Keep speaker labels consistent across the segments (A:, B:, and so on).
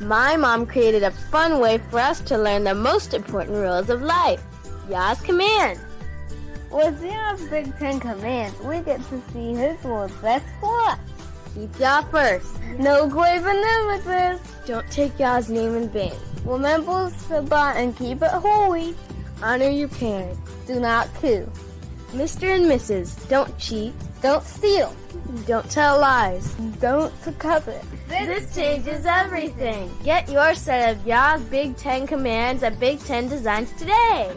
A: My mom created a fun way for us to learn the most important rules of life. Yah's commands.
B: With Yah's Big Ten Commands, we get to see His will best for us.
A: Keep Yah first.
B: No graven images.
A: Don't take Yah's name in vain.
B: Remember Shabbat and keep it holy.
A: Honor your parents.
B: Do not kill.
A: Mr. and Mrs., don't cheat.
B: Don't steal.
A: Don't tell lies.
B: Don't covet.
A: This changes everything. Get your set of Yah's Big Ten Commands at Big Ten Designs today.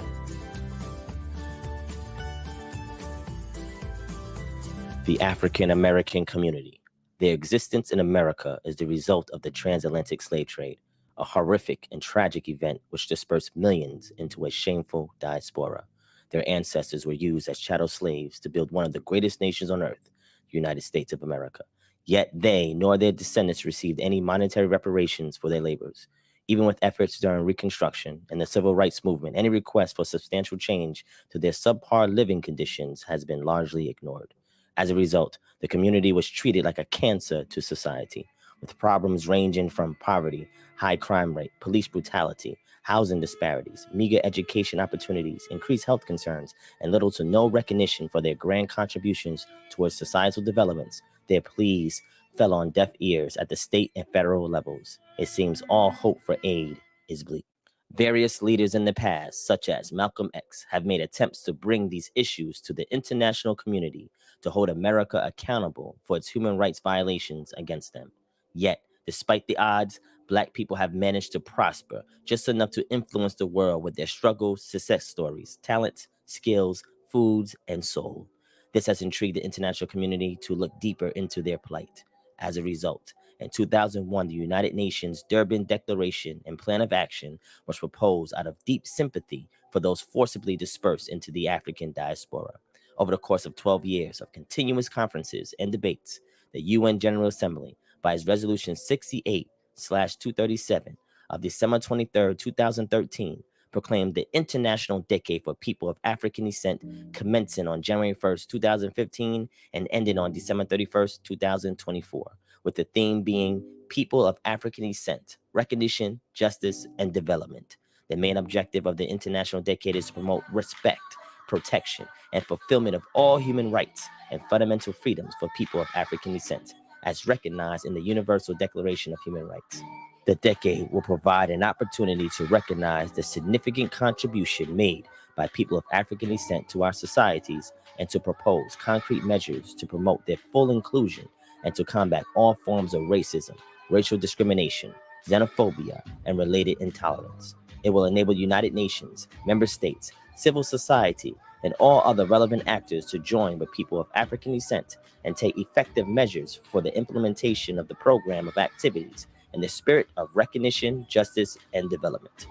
C: The African American community. Their existence in America is the result of the transatlantic slave trade, a horrific and tragic event which dispersed millions into a shameful diaspora. Their ancestors were used as chattel slaves to build one of the greatest nations on earth, the United States of America. Yet they nor their descendants received any monetary reparations for their labors. Even with efforts during Reconstruction and the Civil Rights Movement, any request for substantial change to their subpar living conditions has been largely ignored. As a result, the community was treated like a cancer to society, with problems ranging from poverty, high crime rate, police brutality, housing disparities, meager education opportunities, increased health concerns, and little to no recognition for their grand contributions towards societal developments. Their pleas fell on deaf ears at the state and federal levels. It seems all hope for aid is bleak. Various leaders in the past, such as Malcolm X, have made attempts to bring these issues to the international community to hold America accountable for its human rights violations against them. Yet, despite the odds, Black people have managed to prosper just enough to influence the world with their struggles, success stories, talents, skills, foods, and soul. This has intrigued the international community to look deeper into their plight. As a result, in 2001, the United Nations Durban Declaration and Plan of Action was proposed out of deep sympathy for those forcibly dispersed into the African diaspora. Over the course of 12 years of continuous conferences and debates, the UN General Assembly, by its Resolution 68/237 of December 23, 2013, proclaimed the International Decade for People of African Descent, commencing on January 1st, 2015, and ending on December 31st, 2024, with the theme being People of African Descent, Recognition, Justice, and Development. The main objective of the International Decade is to promote respect, protection, and fulfillment of all human rights and fundamental freedoms for people of African descent, as recognized in the Universal Declaration of Human Rights. The decade will provide an opportunity to recognize the significant contribution made by people of African descent to our societies and to propose concrete measures to promote their full inclusion and to combat all forms of racism, racial discrimination, xenophobia, and related intolerance. It will enable the United Nations, member states, civil society, and all other relevant actors to join with people of African descent and take effective measures for the implementation of the program of activities in the spirit of recognition, justice, and development.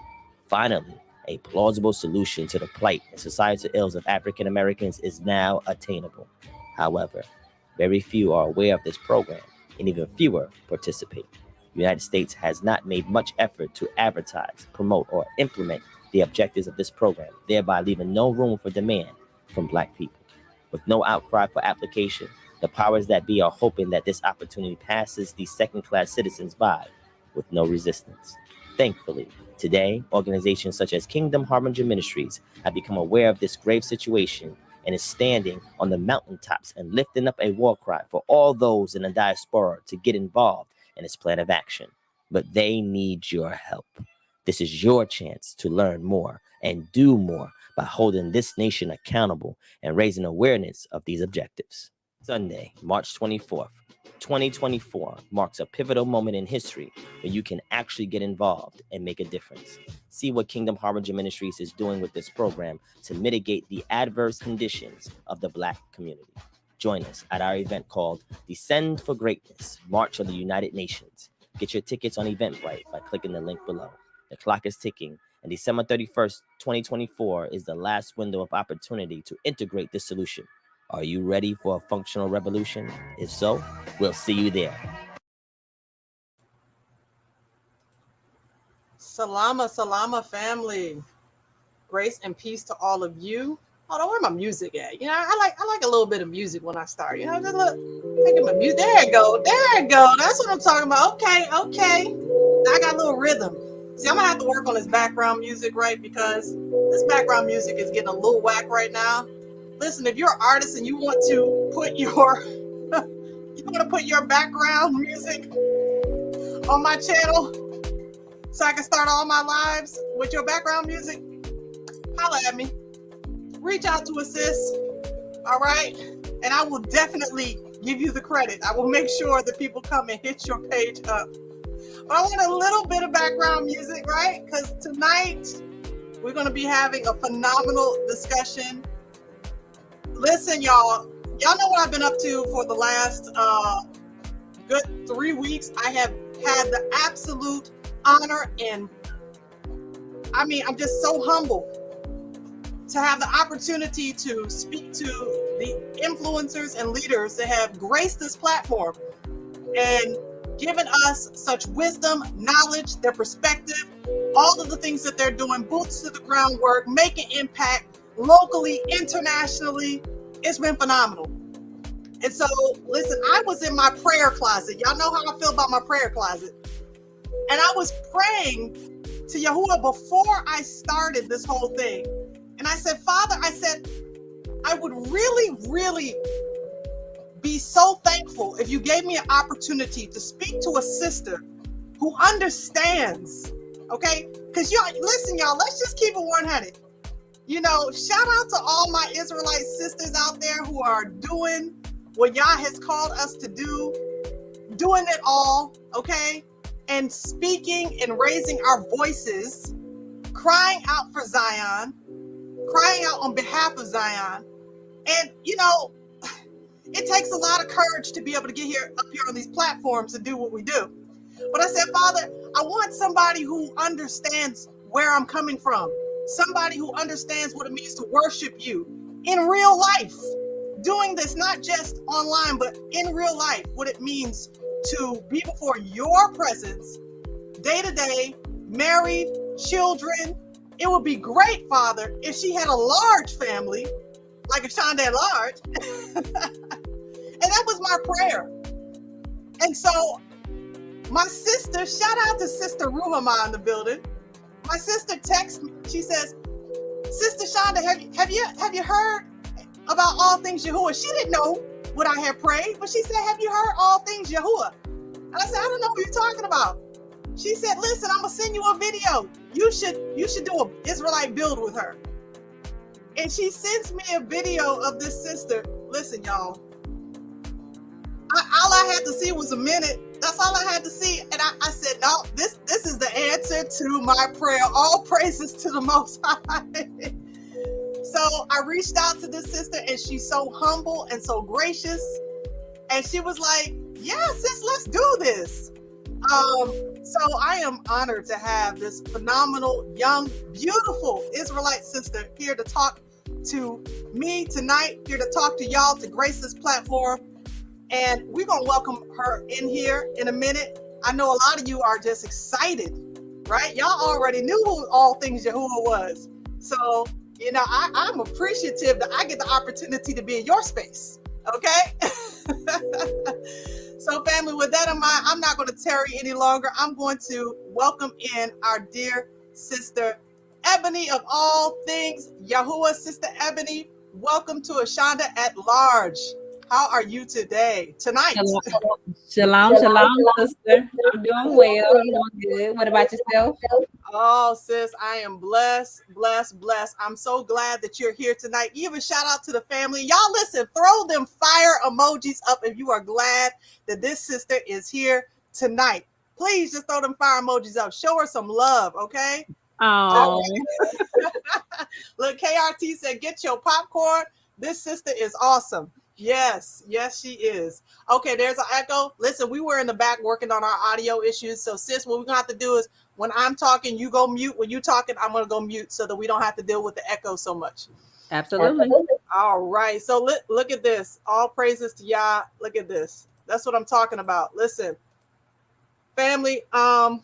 C: Finally, a plausible solution to the plight and societal ills of African Americans is now attainable. However, very few are aware of this program, and even fewer participate. The United States has not made much effort to advertise, promote, or implement the objectives of this program, thereby leaving no room for demand from Black people. With no outcry for application, the powers that be are hoping that this opportunity passes these second-class citizens by with no resistance. Thankfully, today, organizations such as Kingdom Harbinger Ministries have become aware of this grave situation and is standing on the mountaintops and lifting up a war cry for all those in the diaspora to get involved in this plan of action. But they need your help. This is your chance to learn more and do more by holding this nation accountable and raising awareness of these objectives. Sunday, March 24th, 2024 marks a pivotal moment in history where you can actually get involved and make a difference. See what Kingdom Harbinger Ministries is doing with this program to mitigate the adverse conditions of the Black community. Join us at our event called Descend for Greatness, March of the United Nations. Get your tickets on Eventbrite by clicking the link below. The clock is ticking, and December 31st, 2024 is the last window of opportunity to integrate this solution. Are you ready for a functional revolution? If so, we'll see you there.
D: Salama family. Grace and peace to all of you. Hold on, where my music at? You know, I like a little bit of music when I start. You know, just look, taking my music. There it go. That's what I'm talking about. Okay. I got a little rhythm. See, I'm gonna have to work on this background music, right? Because this background music is getting a little whack right now. Listen, if you're an artist and you want to put your background music on my channel so I can start all my lives with your background music, holla at me. Reach out to us, sis. All right? And I will definitely give you the credit. I will make sure that people come and hit your page up. But I want a little bit of background music, right? Because tonight we're going to be having a phenomenal discussion. Listen, y'all know what I've been up to for the last good 3 weeks. I have had the absolute honor and I'm just so humbled to have the opportunity to speak to the influencers and leaders that have graced this platform and given us such wisdom, knowledge, their perspective, all of the things that they're doing, boots to the ground work, making impact locally, internationally. It's been phenomenal. And so, listen, I was in my prayer closet. Y'all know how I feel about my prayer closet. And I was praying to Yahuah before I started this whole thing. And I said, Father, I would really, really be so thankful if you gave me an opportunity to speak to a sister who understands, okay? Because listen, y'all, let's just keep it 100. Shout out to all my Israelite sisters out there who are doing what Yah has called us to do, doing it all, okay? And speaking and raising our voices, crying out for Zion, crying out on behalf of Zion. And, it takes a lot of courage to be able to get up here on these platforms and do what we do. But I said, Father, I want somebody who understands where I'm coming from, somebody who understands what it means to worship you in real life, doing this not just online, but in real life, what it means to be before your presence day to day, married, children. It would be great, Father, if she had a large family, like Ashanda at large. And that was my prayer. And so my sister, shout out to Sister Ruhama in the building. My sister texts me. She says, Sister Shonda, have you heard about all things Yahuah? She didn't know what I had prayed, but she said, have you heard all things Yahuah? And I said, I don't know what you're talking about. She said, listen, I'm gonna send you a video. You should do an Israelite build with her. And she sends me a video of this sister. Listen, y'all. All I had to see was a minute. That's all I had to see. And I said, no, this is the answer to my prayer. All praises to the Most High. So I reached out to this sister, and she's so humble and so gracious. And she was like, yeah, sis, let's do this. So I am honored to have this phenomenal, young, beautiful Israelite sister here to talk to me tonight, here to talk to y'all, to grace this platform. And we're going to welcome her in here in a minute. I know a lot of you are just excited, right? Y'all already knew who all things Yahuah was. So, I'm appreciative that I get the opportunity to be in your space, okay? So, family, with that in mind, I'm not going to tarry any longer. I'm going to welcome in our dear sister, Ebony of all things Yahuah. Sister Ebony, welcome to Ashanda at Large. How are you tonight?
E: Shalom, sister. I'm doing well. I'm doing good. What about yourself?
D: Oh, sis, I am blessed. I'm so glad that you're here tonight. Give a shout out to the family. Y'all listen, throw them fire emojis up if you are glad that this sister is here tonight. Please just throw them fire emojis up. Show her some love, okay?
E: Oh.
D: Look, KRT said, get your popcorn. This sister is awesome. Yes, she is. Okay, there's an echo. Listen, we were in the back working on our audio issues. So, sis, what we're going to have to do is when I'm talking, you go mute. When you're talking, I'm going to go mute so that we don't have to deal with the echo so much.
E: Absolutely.
D: All right. So, look at this. All praises to Yah. Look at this. That's what I'm talking about. Listen, family, I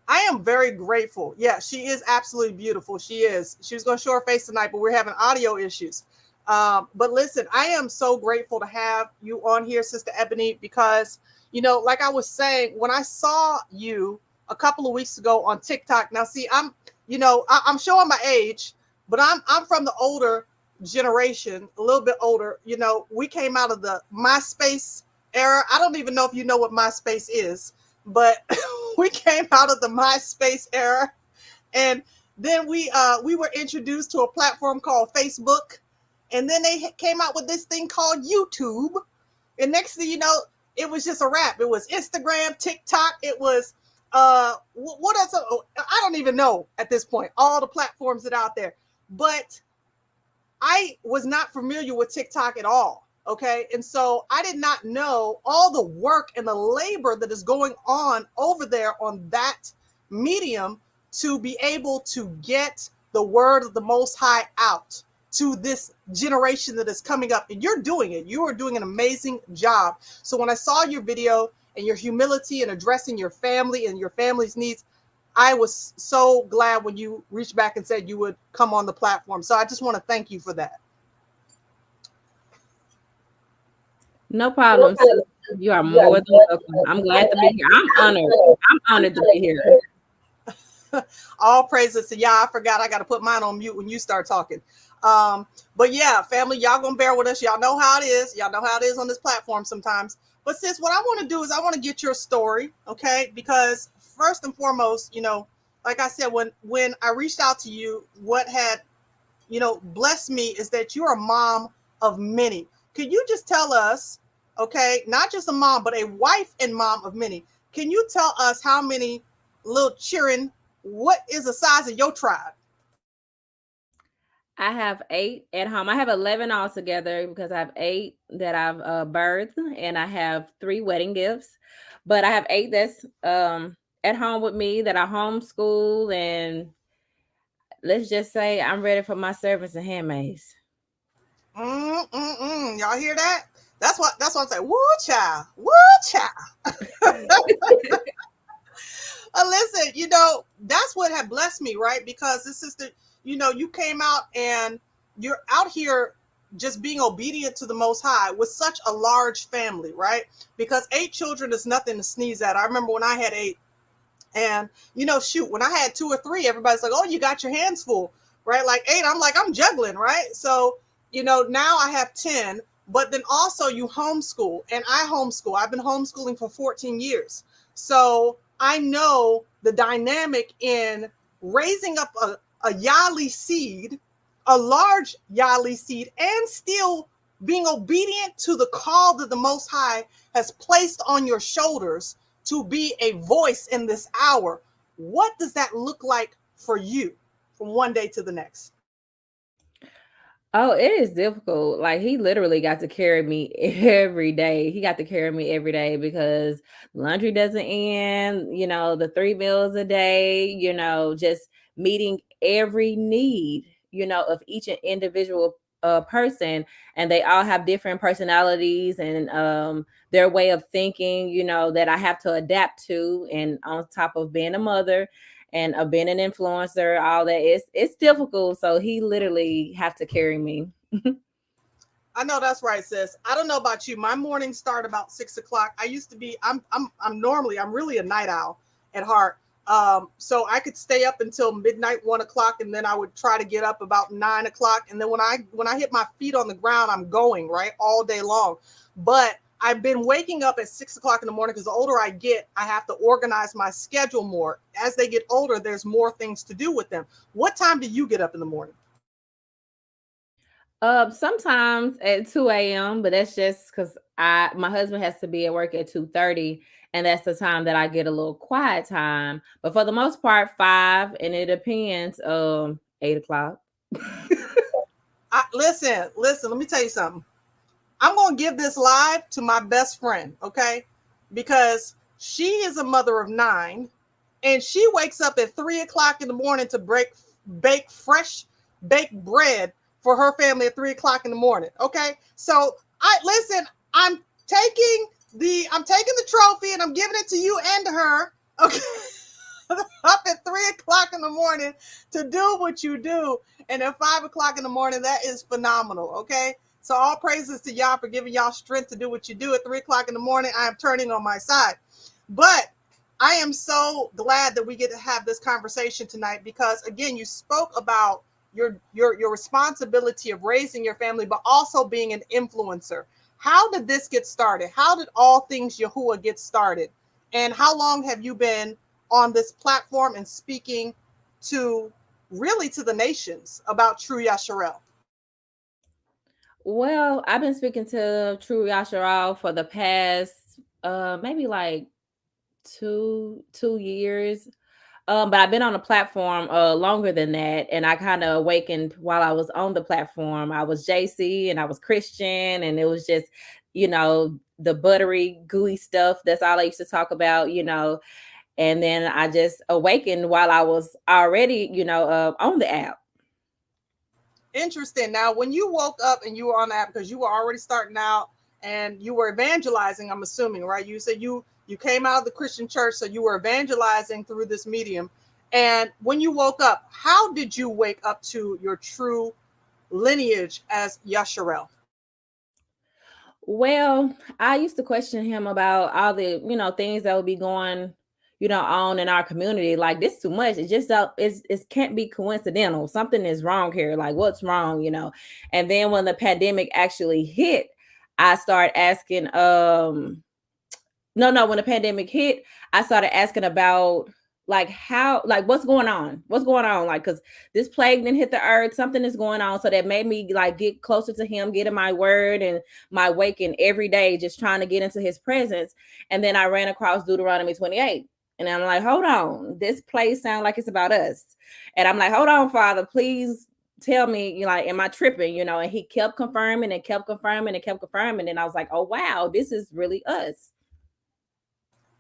D: am very grateful. Yeah, she is absolutely beautiful. She is. She was going to show her face tonight, but we're having audio issues. But listen, I am so grateful to have you on here, Sister Ebony, because, like I was saying, when I saw you a couple of weeks ago on TikTok, now see, I'm showing my age, but I'm from the older generation, a little bit older. We came out of the MySpace era. I don't even know if you know what MySpace is, but we came out of the MySpace era, and then we were introduced to a platform called Facebook, and then they came out with this thing called YouTube, and next thing you know, it was just a wrap. It was Instagram, TikTok. It was what else? I don't even know at this point all the platforms that are out there, but I was not familiar with TikTok at all. Okay. And so I did not know all the work and the labor that is going on over there on that medium to be able to get the word of the Most High out to this generation that is coming up. And you're doing it. You are doing an amazing job. So when I saw your video and your humility and addressing your family and your family's needs, I was so glad when you reached back and said you would come on the platform. So I just want to thank you for that.
E: No problem. Sis. You are more than welcome. I'm glad to be here. I'm honored. I'm honored to be here.
D: All praises to Yah. I forgot I got to put mine on mute when you start talking. But yeah, family, y'all gonna bear with us. Y'all know how it is. Y'all know how it is on this platform sometimes. But sis, what I want to do is I want to get your story, okay? Because first and foremost, like I said, when I reached out to you, what had, blessed me is that you're a mom of many. Could you just tell us, okay, not just a mom, but a wife and mom of many? Can you tell us how many little children? What is the size of your tribe?
E: I have 8 at home. I have 11 altogether because I have 8 that I've birthed, and I have 3 wedding gifts. But I have 8 that's at home with me that I homeschool, and let's just say I'm ready for my servants and handmaids.
D: Y'all hear that? That's what I'm saying. Woo child. Woo child. Listen, that's what had blessed me, right? Because this sister, you came out and you're out here just being obedient to the Most High with such a large family, right? Because 8 children is nothing to sneeze at. I remember when I had 8, and shoot, when I had 2 or 3, everybody's like, oh, you got your hands full, right? Like 8, I'm juggling, right? So, now I have 10, but then also you homeschool, and I homeschool. I've been homeschooling for 14 years. So I know the dynamic in raising up a Yali seed, a large Yali seed, and still being obedient to the call that the Most High has placed on your shoulders to be a voice in this hour. What does that look like for you from one day to the next?
E: Oh, it is difficult. Like, he literally got to carry me every day. He got to carry me every day because laundry doesn't end, the 3 meals a day, just meeting every need, of each individual person. And they all have different personalities and their way of thinking, that I have to adapt to. And on top of being a mother and being an influencer, all that, it's difficult. So he literally have to carry me.
D: I know that's right, sis. I don't know about you. My mornings start about 6 o'clock. I used to be. I'm really a night owl at heart. So I could stay up until midnight, 1 o'clock, and then I would try to get up about 9 o'clock. And then when I hit my feet on the ground, I'm going right all day long. But I've been waking up at 6 o'clock in the morning because the older I get, I have to organize my schedule more. As they get older, there's more things to do with them. What time do you get up in the morning?
E: Sometimes at 2 a.m., but that's just because my husband has to be at work at 2:30, and that's the time that I get a little quiet time. But for the most part, 5, and it depends. 8 o'clock.
D: Listen, let me tell you something. I'm going to give this live to my best friend, okay? Because she is a mother of 9, and she wakes up at 3 o'clock in the morning to bake fresh baked bread for her family at 3 o'clock in the morning, okay? So I'm taking the trophy and I'm giving it to you and to her, okay? up at 3 o'clock in the morning to do what you do. And at 5 o'clock in the morning, that is phenomenal. Okay. So all praises to y'all for giving y'all strength to do what you do at 3 o'clock in the morning. I am turning on my side. But I am so glad that we get to have this conversation tonight because, again, you spoke about your responsibility of raising your family, but also being an influencer. How did this get started? How did all things Yahuah get started? And how long have you been on this platform and speaking to really to the nations about true Yasharel?
E: Well, I've been speaking to True Yasharal for the past maybe like two years. But I've been on the platform longer than that, and I kind of awakened while I was on the platform. I was JC and I was Christian, and it was just, the buttery, gooey stuff. That's all I used to talk about. And then I just awakened while I was already, on the app.
D: Interesting. Now, when you woke up and you were on the app, because you were already starting out and you were evangelizing, I'm assuming, right? You said you came out of the Christian church, so you were evangelizing through this medium. And when you woke up, how did you wake up to your true lineage as Yasharel?
E: Well, I used to question him about all the, things that would be going, on in our community. Like, this too much. It just it can't be coincidental. Something is wrong here. Like, what's wrong, And then when the pandemic actually hit, I started asking, when the pandemic hit, I started asking about what's going on, like, because this plague didn't hit the earth, something is going on. So that made me get closer to him, get in my word and my waking every day, just trying to get into his presence. And then I ran across Deuteronomy 28, and I'm like, hold on, this place sounds like it's about us. And I'm like, hold on, Father, please tell me, am I tripping? And he kept confirming and kept confirming and kept confirming. And I was like, oh wow, this is really us.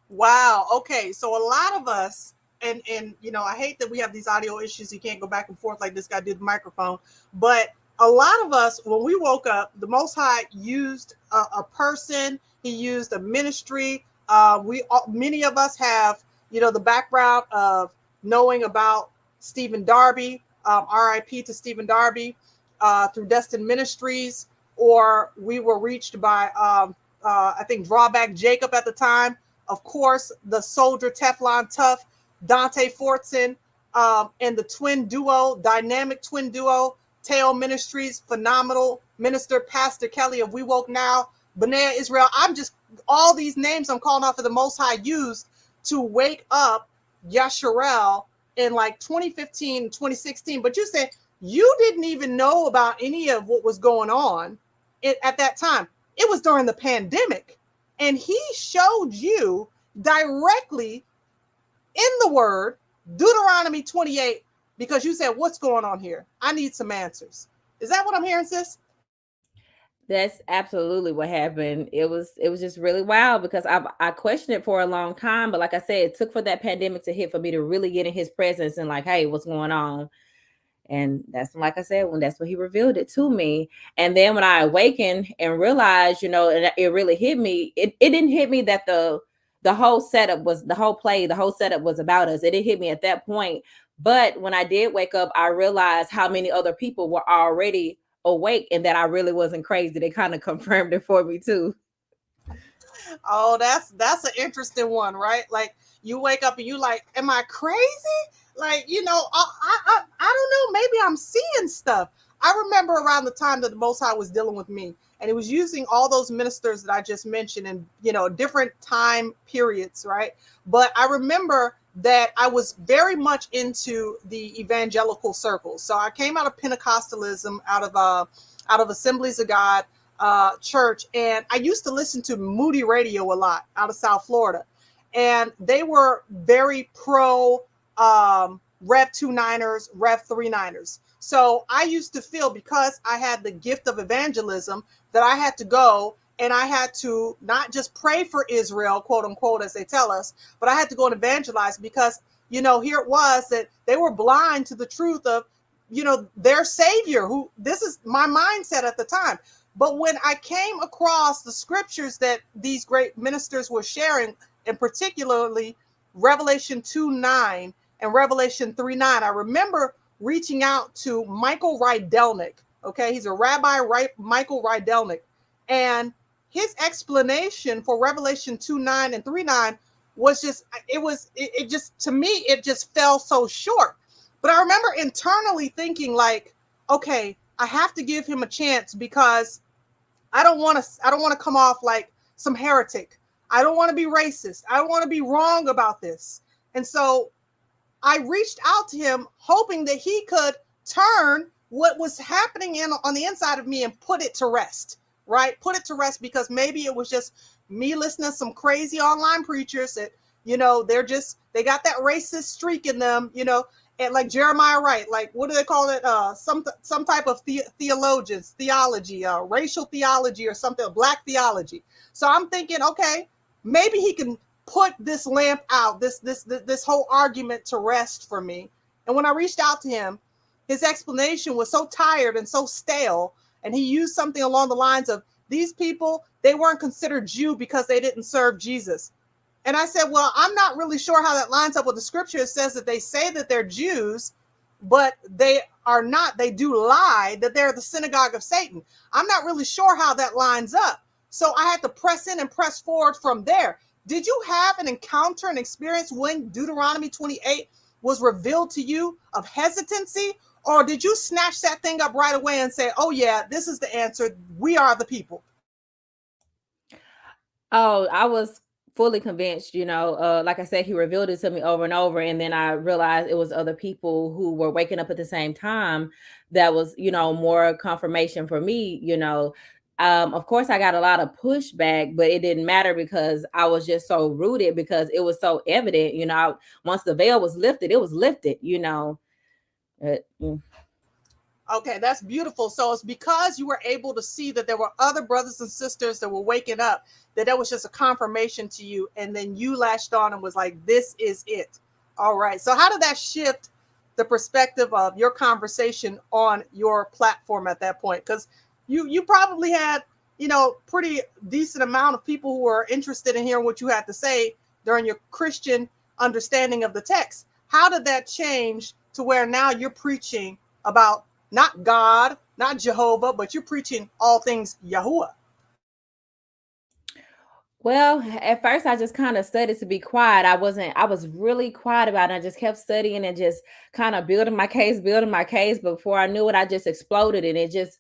D: Wow. Okay. So a lot of us, and I hate that we have these audio issues. You can't go back and forth like this guy did the microphone. But a lot of us, when we woke up, the Most High used a person. He used a ministry. Many of us have, the background of knowing about Stephen Darby, RIP to Stephen Darby, through Destined Ministries, or we were reached by, I think, Drawback Jacob at the time. Of course, the soldier Teflon Tough, Dante Fortson, and the dynamic twin duo, Teo Ministries, phenomenal minister, Pastor Kelly of We Woke Now, Benea Israel. All these names I'm calling off of the Most High used to wake up Yasharel in like 2015, 2016. But you said you didn't even know about any of what was going on at that time. It was during the pandemic. And he showed you directly in the word, Deuteronomy 28, because you said, what's going on here? I need some answers. Is that what I'm hearing, sis?
E: That's absolutely what happened. It was just really wild because I questioned it for a long time. But like I said, it took for that pandemic to hit for me to really get in his presence and like, hey, what's going on? And that's, like I said, that's when he revealed it to me. And then when I awakened and realized, and it really hit me, it didn't hit me that the whole setup was the whole setup was about us. It didn't hit me at that point. But when I did wake up, I realized how many other people were already awake and that I really wasn't crazy. They kind of confirmed it for me too.
D: Oh, that's an interesting one, right? Like, you wake up and you like, am I crazy? Like, I don't know, maybe I'm seeing stuff. I remember around the time that the Most High was dealing with me, and he was using all those ministers that I just mentioned in, different time periods, right? But I remember that I was very much into the evangelical circles. So I came out of Pentecostalism, out of Assemblies of God church, and I used to listen to Moody Radio a lot out of South Florida, and they were very pro Rev 2 Niners, Rev 3 Niners. So I used to feel, because I had the gift of evangelism, that I had to go and I had to not just pray for Israel, quote unquote, as they tell us, but I had to go and evangelize because, here it was that they were blind to the truth of, their Savior, this is my mindset at the time. But when I came across the scriptures that these great ministers were sharing, and particularly Revelation 2:9 and Revelation 3:9. I remember reaching out to Michael Rydelnik. Okay, he's a rabbi, Michael Rydelnik, and his explanation for Revelation 2:9 and 3:9 was just it just to me it just fell so short. But I remember internally thinking like, okay, I have to give him a chance because I don't want to come off like some heretic. I don't want to be racist. I don't want to be wrong about this. And so I reached out to him hoping that he could turn what was happening on the inside of me and put it to rest, right? Put it to rest, because maybe it was just me listening to some crazy online preachers that, they got that racist streak in them, and like Jeremiah Wright, like, what do they call it? Some type of theology, racial theology or something, black theology. So I'm thinking, okay, maybe he can put this lamp out, this whole argument to rest for me. And when I reached out to him, his explanation was so tired and so stale. And he used something along the lines of, these people, they weren't considered Jew because they didn't serve Jesus. And I said, well, I'm not really sure how that lines up with the scripture. It says that they say that they're Jews, but they are not. They do lie, that they're the synagogue of Satan. I'm not really sure how that lines up. So I had to press in and press forward from there. Did you have an encounter, an experience when Deuteronomy 28 was revealed to you of hesitancy? Or did you snatch that thing up right away and say, oh yeah, this is the answer. We are the people?
E: Oh, I was fully convinced, like I said, he revealed it to me over and over. And then I realized it was other people who were waking up at the same time. That was, more confirmation for me, Of course, I got a lot of pushback, but it didn't matter because I was just so rooted, because it was so evident, once the veil was lifted, it was lifted,
D: Okay, that's beautiful. So it's because you were able to see that there were other brothers and sisters that were waking up, that was just a confirmation to you. And then you latched on and was like, this is it. All right. So how did that shift the perspective of your conversation on your platform at that point? Because you probably had, pretty decent amount of people who were interested in hearing what you had to say during your Christian understanding of the text. How did that change to where now you're preaching about not God, not Jehovah, but you're preaching all things Yahuah?
E: Well, at first I just kind of studied to be quiet. I was really quiet about it. I just kept studying and just kind of building my case. But before I knew it, I just exploded and it just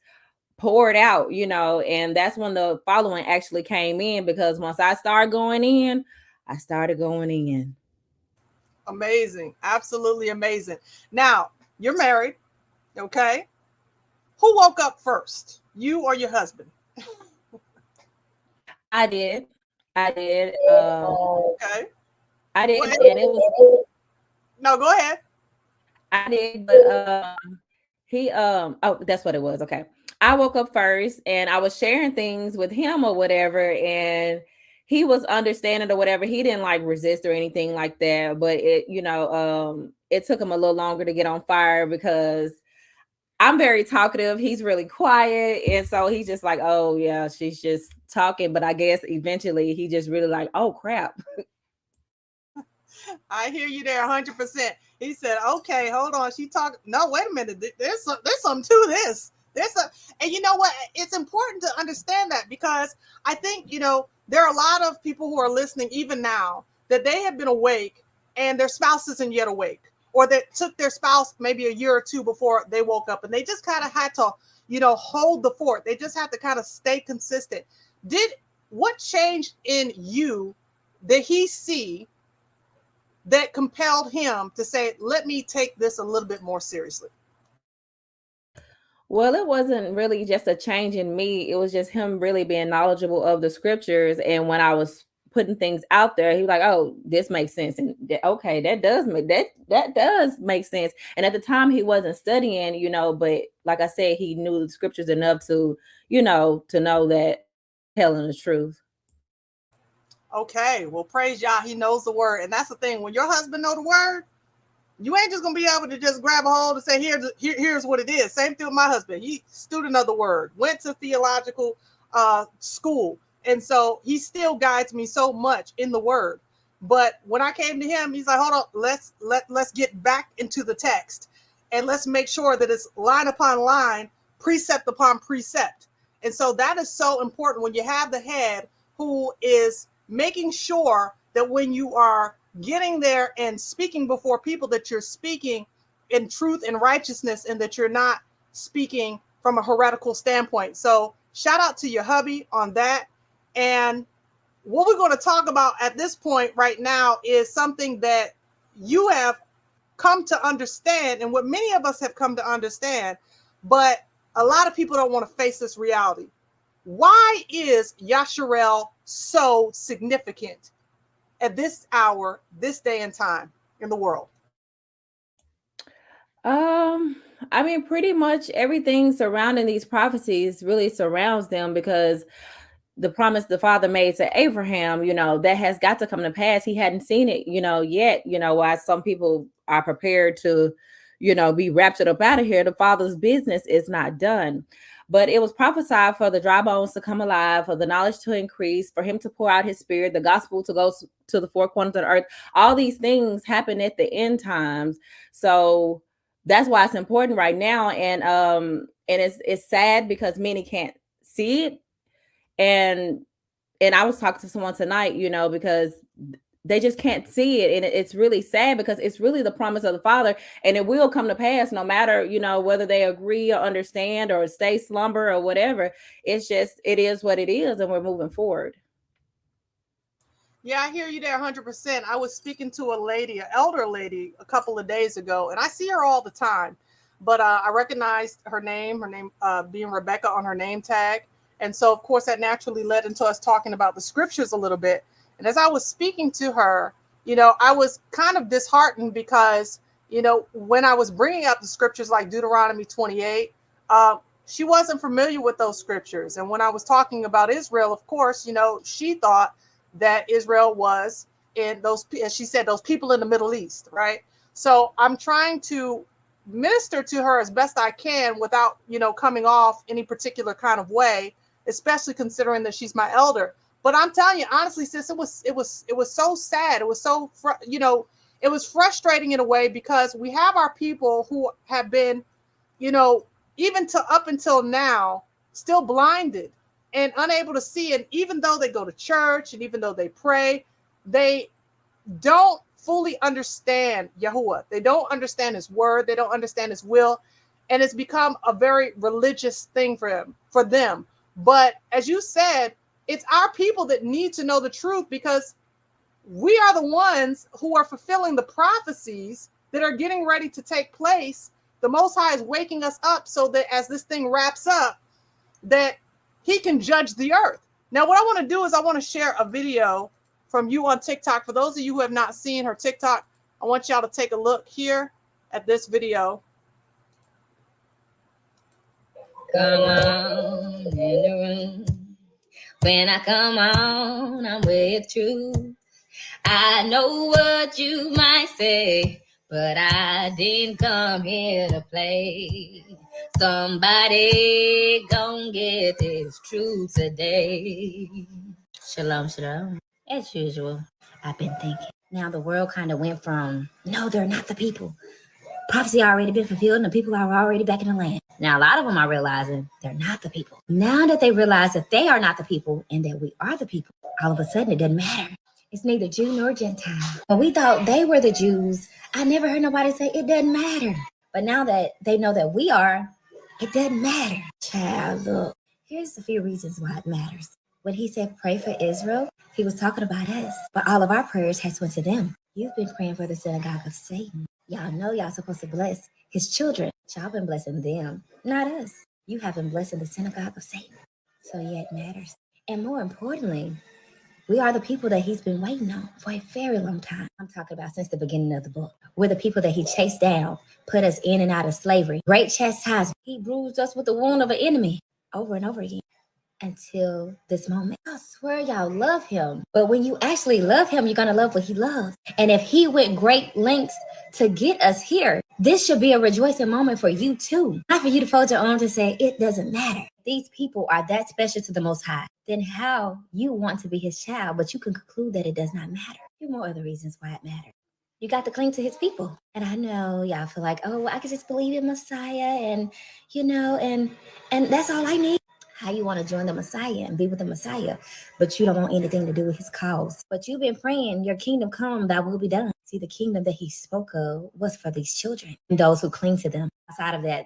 E: poured out, and that's when the following actually came in, because once I started going in, I started going in.
D: Amazing. Absolutely amazing. Now, you're married, okay? Who woke up first, you or your husband?
E: I did.
D: Okay.
E: I did,
D: Well,
E: and it was
D: no, go ahead.
E: I did, but he oh, that's what it was. Okay. I woke up first and I was sharing things with him or whatever, and he was understanding or whatever. He didn't like resist or anything like that, but it took him a little longer to get on fire because I'm very talkative. He's really quiet. And so he's just like, oh yeah, she's just talking. But I guess eventually he just really like, oh crap.
D: I hear you there 100%. He said, okay, hold on. She talked. No, wait a minute. There's something to this. And you know what? It's important to understand that, because I think, there are a lot of people who are listening even now that they have been awake and their spouse isn't yet awake, or that took their spouse maybe a year or two before they woke up, and they just kind of had to, hold the fort. They just have to kind of stay consistent. What changed in you did he see that compelled him to say, let me take this a little bit more seriously?
E: Well, it wasn't really just a change in me. It was just him really being knowledgeable of the scriptures. And when I was putting things out there, he was like, "Oh, this makes sense." And okay, that does make sense. And at the time, he wasn't studying, but like I said, he knew the scriptures enough to know that telling the truth.
D: Okay, well, praise Yah, he knows the word. And that's the thing. When your husband know the word, you ain't just gonna be able to just grab a hold and say, here's what it is. Same thing with my husband. He student of the word, went to theological school, and so he still guides me so much in the word. But when I came to him, he's like, hold on, let's get back into the text, and let's make sure that it's line upon line, precept upon precept. And so that is so important when you have the head who is making sure that when you are getting there and speaking before people, that you're speaking in truth and righteousness, and that you're not speaking from a heretical standpoint. So shout out to your hubby on that. And what we're going to talk about at this point right now is something that you have come to understand, and what many of us have come to understand, but a lot of people don't want to face this reality. Why is Yasharel so significant at this hour, this day and time in the world?
E: I mean, pretty much everything surrounding these prophecies really surrounds them, because the promise the father made to Abraham, that has got to come to pass. He hadn't seen it, yet, why some people are prepared to, be raptured up out of here. The father's business is not done. But it was prophesied for the dry bones to come alive, for the knowledge to increase, for him to pour out his spirit, the gospel to go to the four corners of the earth. All these things happen at the end times. So that's why it's important right now. And it's sad because many can't see it. And I was talking to someone tonight, because they just can't see it. And it's really sad, because it's really the promise of the Father, and it will come to pass no matter, whether they agree or understand or stay slumber or whatever. It's just, it is what it is, and we're moving forward.
D: Yeah, I hear you there 100%. I was speaking to a lady, an elder lady, a couple of days ago, and I see her all the time. But I recognized her name being Rebecca on her name tag. And so, of course, that naturally led into us talking about the scriptures a little bit. And as I was speaking to her, I was kind of disheartened because, when I was bringing up the scriptures like Deuteronomy 28, she wasn't familiar with those scriptures. And when I was talking about Israel, of course, she thought that Israel was in those, as she said, those people in the Middle East, right? So I'm trying to minister to her as best I can without, coming off any particular kind of way, especially considering that she's my elder. But I'm telling you, honestly, sis, it was so sad. It was so, it was frustrating in a way, because we have our people who have been, even up until now, still blinded and unable to see. And even though they go to church and even though they pray, they don't fully understand Yahuah. They don't understand his word. They don't understand his will. And it's become a very religious thing for them. But as you said, it's our people that need to know the truth, because we are the ones who are fulfilling the prophecies that are getting ready to take place. The Most High is waking us up so that as this thing wraps up, that he can judge the earth. Now, what I want to do is I want to share a video from you on TikTok. For those of you who have not seen her TikTok, I want y'all to take a look here at this video.
F: Come on in the room. When I come on, I'm with truth. I know what you might say, but I didn't come here to play. Somebody gon' get this truth today. Shalom, shalom. As usual, I've been thinking. Now the world kind of went from, no, they're not the people. Prophecy already been fulfilled and the people are already back in the land. Now, a lot of them are realizing they're not the people. Now that they realize that they are not the people and that we are the people, all of a sudden it doesn't matter. It's neither Jew nor Gentile. When we thought they were the Jews, I never heard nobody say it doesn't matter. But now that they know that we are, it doesn't matter. Child, look, here's a few reasons why it matters. When he said pray for Israel, he was talking about us. But all of our prayers has went to them. You've been praying for the synagogue of Satan. Y'all know y'all supposed to bless his children. Y'all been blessing them, not us. You have been blessing the synagogue of Satan. So yeah, it matters. And more importantly, we are the people that he's been waiting on for a very long time. I'm talking about since the beginning of the book. We're the people that he chased down, put us in and out of slavery. Great chastisement. He bruised us with the wound of an enemy over and over again. Until this moment. I swear y'all love him. But when you actually love him, you're going to love what he loves. And if he went great lengths to get us here, this should be a rejoicing moment for you too. Not for you to fold your arms and say, it doesn't matter. These people are that special to the Most High. Then how you want to be his child, but you can conclude that it does not matter. few more other reasons why it matters. You got to cling to his people. And I know y'all feel like, oh, I could just believe in Messiah and, and that's all I need. How you want to join the Messiah and be with the Messiah, but you don't want anything to do with his cause. But you've been praying, your kingdom come, thy will be done. See, the kingdom that he spoke of was for these children and those who cling to them. Outside of that,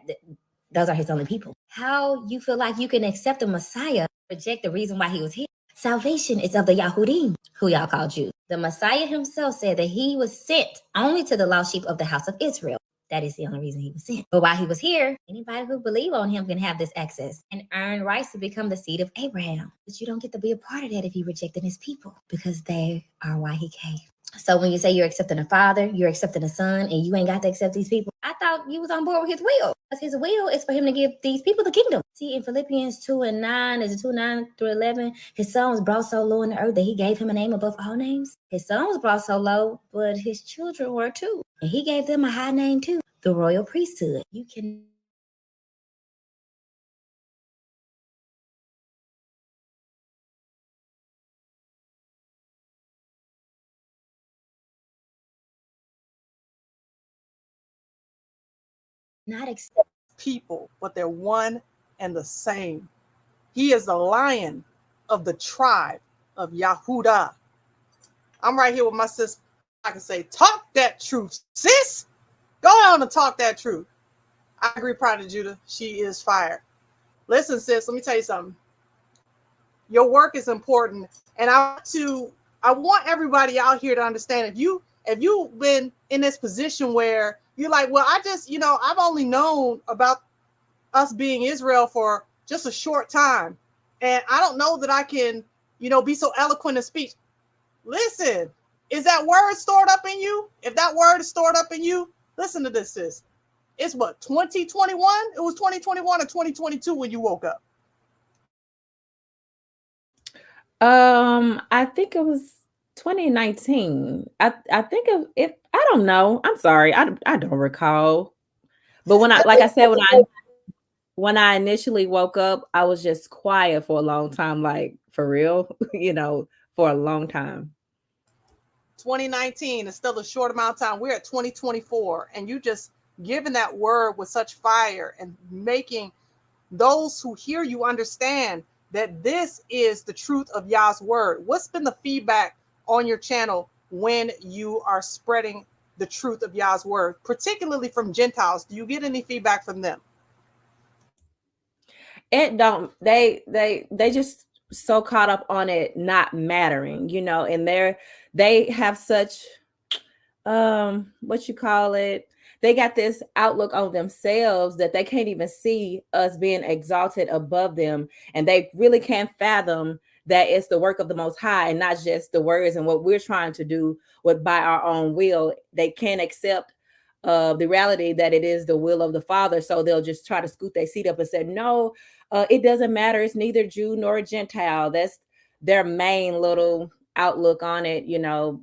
F: those are his only people. How you feel like you can accept the Messiah, reject the reason why he was here? Salvation is of the Yahudim, who y'all call Jews. The Messiah himself said that he was sent only to the lost sheep of the house of Israel. That is the only reason he was sent. But while he was here, anybody who believe on him can have this access and earn rights to become the seed of Abraham. But you don't get to be a part of that if you rejected his people, because they are why he came. So when you say you're accepting a father, you're accepting a son, and you ain't got to accept these people, I thought you was on board with his will. Because his will is for him to give these people the kingdom. See, in Philippians 2:9, is it 2:9-11? His son was brought so low in the earth that he gave him a name above all names. His son was brought so low, but his children were too. And he gave them a high name too, the royal priesthood. You can not accept
D: people, but they're one and the same. He is the Lion of the tribe of Yahudah. I'm right here with my sis. I can say, talk that truth, sis. Go on and talk that truth. I agree, Pride Judah. She is fire. Listen, sis, let me tell you something. Your work is important. And I want everybody out here to understand, if you've been in this position where you're like, well, I just, I've only known about us being Israel for just a short time, and I don't know that I can, be so eloquent in speech. Listen, is that word stored up in you? If that word is stored up in you, listen to this, sis. It's what, 2021? It was 2021 or 2022 when you woke up.
E: I think it was 2019. I think it. I don't know. I'm sorry. I don't recall. But when I initially woke up, I was just quiet for a long time, like for real, for a long time.
D: 2019 is still a short amount of time. We're at 2024, and you just giving that word with such fire and making those who hear you understand that this is the truth of Yah's word. What's been the feedback on your channel when you are spreading the truth of Yah's word, particularly from Gentiles? Do you get any feedback from them?
E: It don't. They just so caught up on it not mattering, and they have such what you call it, they got this outlook on themselves that they can't even see us being exalted above them, and they really can't fathom that it's the work of the Most High and not just the words and what we're trying to do by our own will. They can't accept the reality that it is the will of the Father, so they'll just try to scoot their seat up and say, no, it doesn't matter, it's neither Jew nor Gentile. That's their main little outlook on it,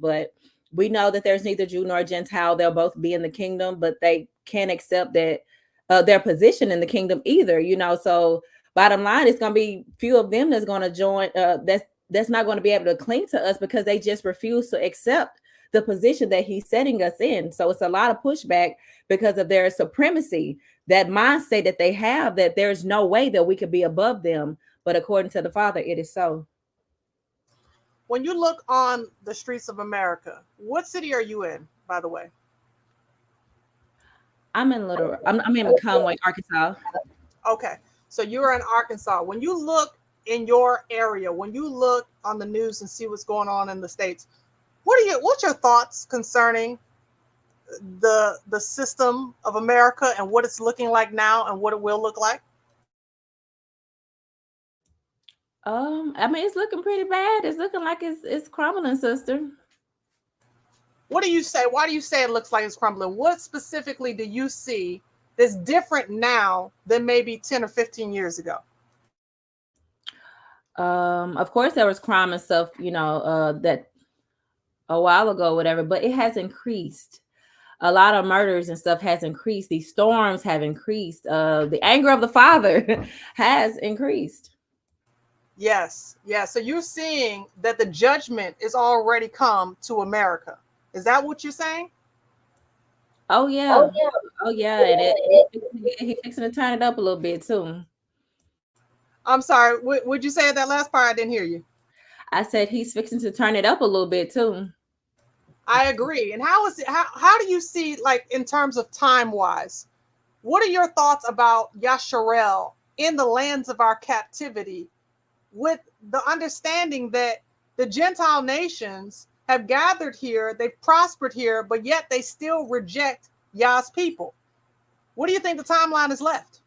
E: but we know that there's neither Jew nor Gentile. They'll both be in the kingdom, but they can't accept that their position in the kingdom either, so bottom line, it's going to be few of them that's going to join, that's not going to be able to cling to us because they just refuse to accept the position that he's setting us in. So it's a lot of pushback because of their supremacy, that mindset that they have, that there's no way that we could be above them. But according to the Father, it is so.
D: When you look on the streets of America, what city are you in, by the way?
E: I'm in Conway, Arkansas.
D: Okay, so you're in Arkansas. When you look in your area, when you look on the news and see what's going on in the States, what's your thoughts concerning the system of America and what it's looking like now and what it will look like?
E: It's looking pretty bad. It's looking like it's crumbling, sister.
D: What do you say? Why do you say it looks like it's crumbling? What specifically do you see that's different now than maybe 10 or 15 years ago?
E: Of course there was crime and stuff, that a while ago, whatever, but it has increased. A lot of murders and stuff has increased. These storms have increased. The anger of the Father has increased.
D: Yes. So you're seeing that the judgment is already come to America. Is that what you're saying?
E: Oh yeah. Oh yeah. And he's fixing to turn it up a little bit too.
D: I'm sorry. Would you say that last part? I didn't hear you.
E: I said he's fixing to turn it up a little bit too.
D: I agree. And how is it, how do you see, like, in terms of time wise, what are your thoughts about Yasharel in the lands of our captivity, with the understanding that the Gentile nations have gathered here, they've prospered here, but yet they still reject Yah's people? What do you think the timeline is left?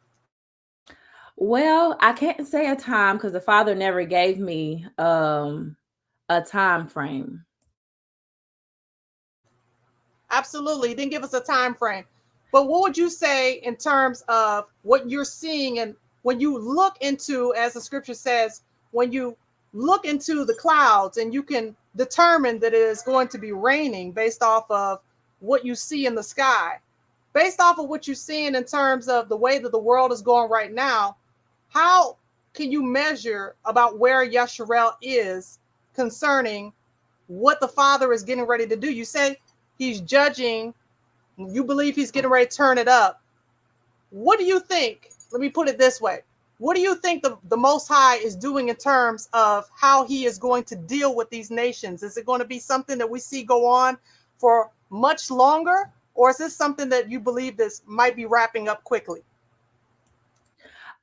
E: Well, I can't say a time because the Father never gave me a time frame.
D: Absolutely. He didn't give us a time frame. But what would you say in terms of what you're seeing? And when you look into, as the scripture says, when you look into the clouds and you can determine that it is going to be raining based off of what you see in the sky, based off of what you're seeing in terms of the way that the world is going right now, how can you measure about where Yasharel is concerning what the Father is getting ready to do? You say he's judging. You believe he's getting ready to turn it up. What do you think? Let me put it this way. What do you think the Most High is doing in terms of how he is going to deal with these nations? Is it going to be something that we see go on for much longer? Or is this something that you believe this might be wrapping up quickly?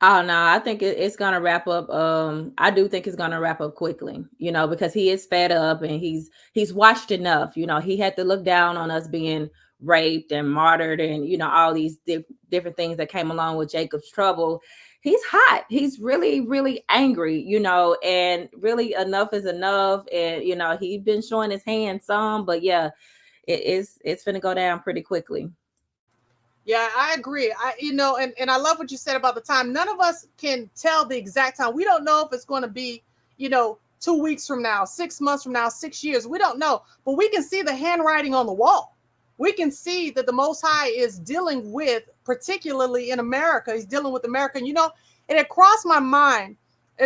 E: Oh no, I think it's gonna wrap up. I do think it's gonna wrap up quickly, because he is fed up and he's watched enough. He had to look down on us being raped and martyred and all these different things that came along with Jacob's trouble. He's hot. He's really, really angry, and really enough is enough. And he's been showing his hand some, but yeah, it's gonna go down pretty quickly.
D: Yeah, I agree. And I love what you said about the time. None of us can tell the exact time. We don't know if it's going to be, 2 weeks from now, 6 months from now, 6 years. We don't know, but we can see the handwriting on the wall. We can see that the Most High is dealing with, particularly in America, he's dealing with America. And, it had crossed my mind.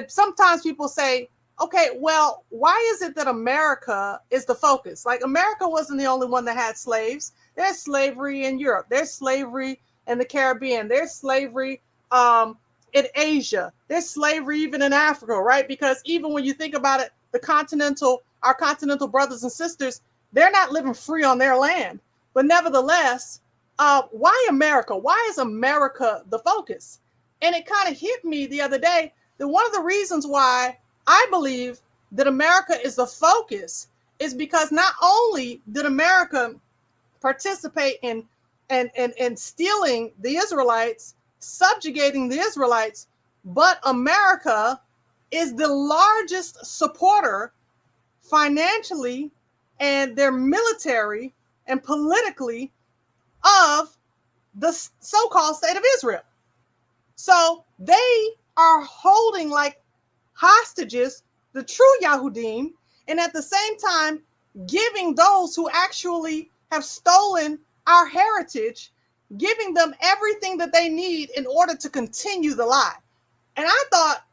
D: Sometimes people say, okay, well, why is it that America is the focus? Like, America wasn't the only one that had slaves. There's slavery in Europe. There's slavery in the Caribbean. There's slavery in Asia. There's slavery even in Africa, right? Because even when you think about it, our continental brothers and sisters, they're not living free on their land. But nevertheless, why America? Why is America the focus? And it kind of hit me the other day that one of the reasons why I believe that America is the focus is because not only did America participate in stealing the Israelites, subjugating the Israelites, but America is the largest supporter financially and their military and politically of the so-called state of Israel. So they are holding like hostages the true Yahudim, and at the same time giving those who actually have stolen our heritage, giving them everything that they need in order to continue the lie. And I thought,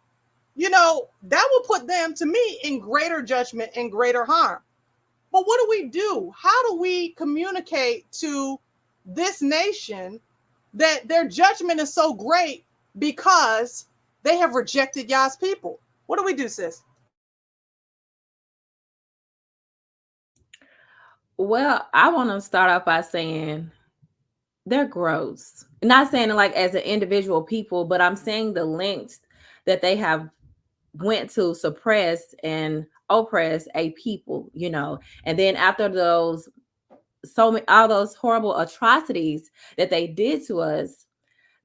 D: that will put them, to me, in greater judgment and greater harm. But what do? How do we communicate to this nation that their judgment is so great because they have rejected Yah's people? What do we do, sis?
E: Well, I want to start off by saying they're gross. Not saying it like as an individual people, but I'm saying the lengths that they have went to suppress and oppress a people, and then after all those horrible atrocities that they did to us,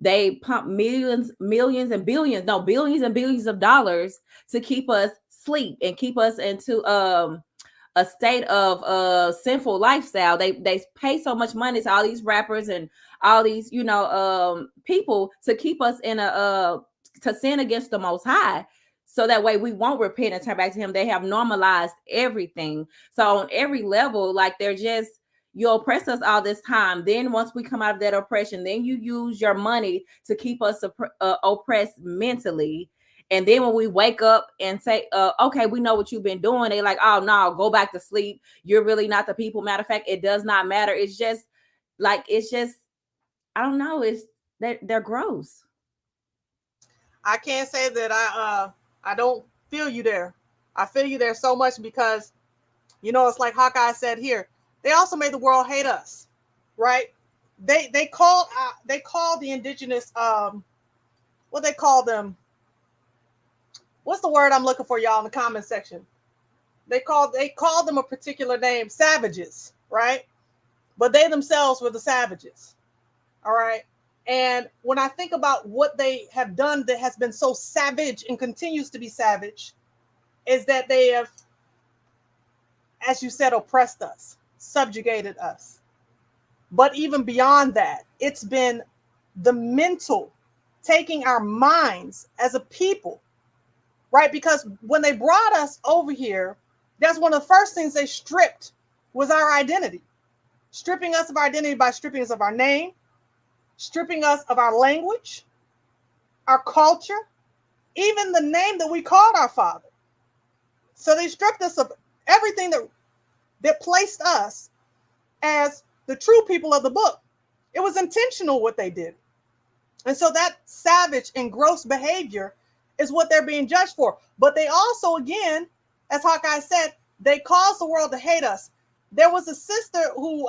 E: they pump billions and billions of dollars to keep us sleep and keep us into a state of sinful lifestyle. They pay so much money to all these rappers and all these people to keep us in to sin against the Most High, so that way we won't repent and turn back to him. They have normalized everything. So on every level, like you oppress us all this time. Then once we come out of that oppression, then you use your money to keep us oppressed mentally. And then when we wake up and say, okay, we know what you've been doing, they like, oh no, go back to sleep. You're really not the people. Matter of fact, it does not matter. It's just I don't know. They're gross.
D: I can't say that I don't feel you there. I feel you there so much because, it's like Hawkeye said here. They also made the world hate us, right? They called the indigenous what they call them. What's the word I'm looking for, y'all, in the comment section? They called them a particular name, savages, right? But they themselves were the savages. All right. And when I think about what they have done that has been so savage and continues to be savage, is that they have, as you said, oppressed us, subjugated us. But even beyond that, it's been the mental, taking our minds as a people, right? Because when they brought us over here, that's one of the first things they stripped was our identity. Stripping us of our identity by stripping us of our name, stripping us of our language, our culture, even the name that we called our father. So they stripped us of everything that placed us as the true people of the book. It was intentional what they did. And so that savage and gross behavior is what they're being judged for. But they also, again, as Hawkeye said, they caused the world to hate us. There was a sister who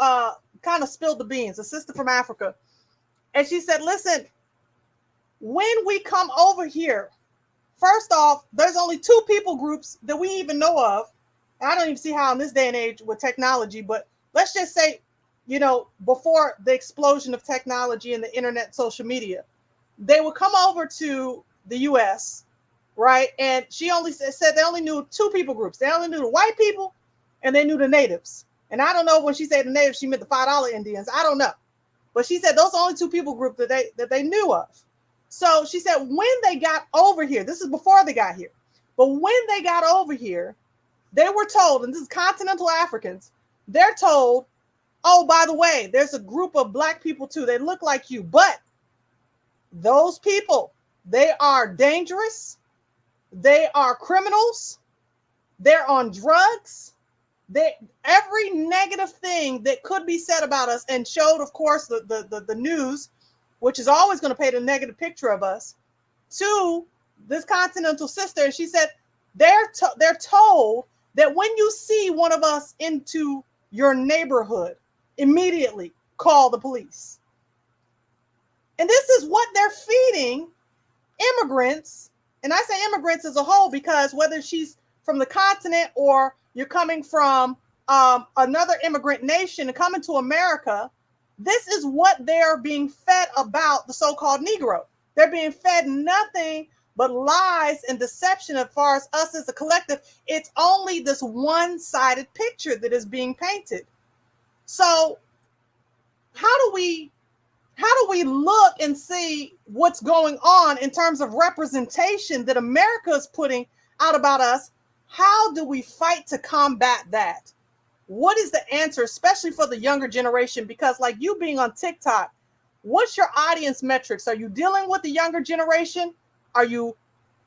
D: kind of spilled the beans, a sister from Africa. And she said, listen, when we come over here, first off, there's only 2 people groups that we even know of. And I don't even see how in this day and age with technology, but let's just say, before the explosion of technology and the internet, social media, they would come over to the US, right? And she only said they only knew 2 people groups. They only knew the white people and they knew the natives. And I don't know when she said the natives, she meant the $5 Indians. I don't know. But she said those are only 2 people group that they knew of. So she said when they got over here, this is before they got here, but when they got over here, they were told, and this is continental Africans, they're told, oh, by the way, there's a group of black people too. They look like you, but those people, they are dangerous. They are criminals. They're on drugs. Every negative thing that could be said about us, and showed, of course, the news, which is always going to paint a negative picture of us, to this continental sister. And she said they're told that when you see one of us into your neighborhood, immediately call the police. And this is what they're feeding immigrants. And I say immigrants as a whole because whether she's from the continent or you're coming from another immigrant nation and coming to America, this is what they're being fed about the so-called Negro. They're being fed nothing but lies and deception as far as us as a collective. It's only this one-sided picture that is being painted. So how do we look and see what's going on in terms of representation that America is putting out about us? How do we fight to combat that? What is the answer, especially for the younger generation? Because like you being on TikTok, what's your audience metrics? Are you dealing with the younger generation? Are you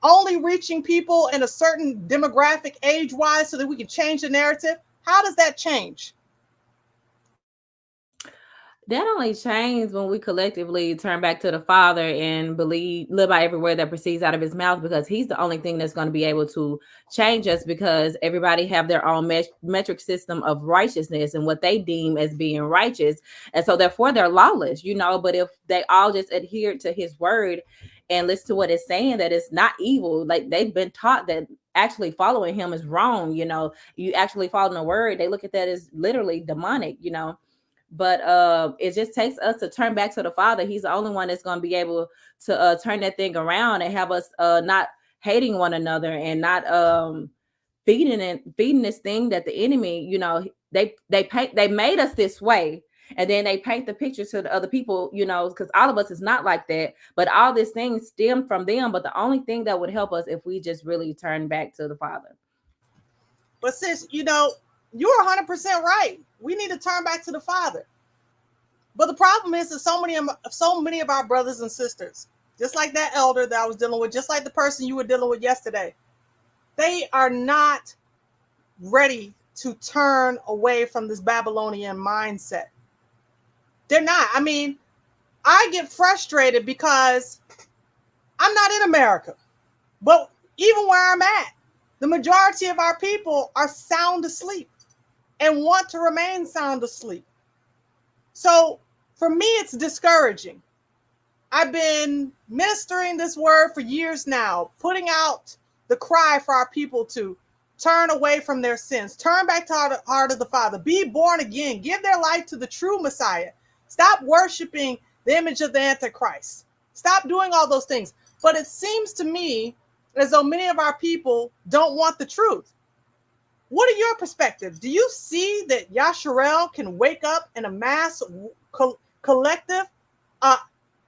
D: only reaching people in a certain demographic age-wise so that we can change the narrative? How does that change?
E: That only changes when we collectively turn back to the Father and live by every word that proceeds out of his mouth, because he's the only thing that's going to be able to change us, because everybody have their own metric system of righteousness and what they deem as being righteous. And so therefore they're lawless, but if they all just adhere to his word and listen to what it's saying, that it's not evil, like they've been taught that actually following him is wrong. You actually follow the word, they look at that as literally demonic, But it just takes us to turn back to the Father. He's the only one that's going to be able to turn that thing around and have us not hating one another and not feeding this thing that the enemy, they made us this way, and then they paint the picture to the other people, because all of us is not like that. But all these things stem from them. But the only thing that would help us if we just really turn back to the Father.
D: But sis, you're 100% right. We need to turn back to the Father. But the problem is that so many of our brothers and sisters, just like that elder that I was dealing with, just like the person you were dealing with yesterday. They are not ready to turn away from this Babylonian mindset. They're not. I mean, I get frustrated because I'm not in America. But even where I'm at, the majority of our people are sound asleep and want to remain sound asleep. So for me, it's discouraging. I've been ministering this word for years now, putting out the cry for our people to turn away from their sins, turn back to the heart of the Father, be born again, give their life to the true Messiah. Stop worshiping the image of the Antichrist. Stop doing all those things. But it seems to me as though many of our people don't want the truth. What are your perspectives? Do you see that Yasharel can wake up in a mass collective?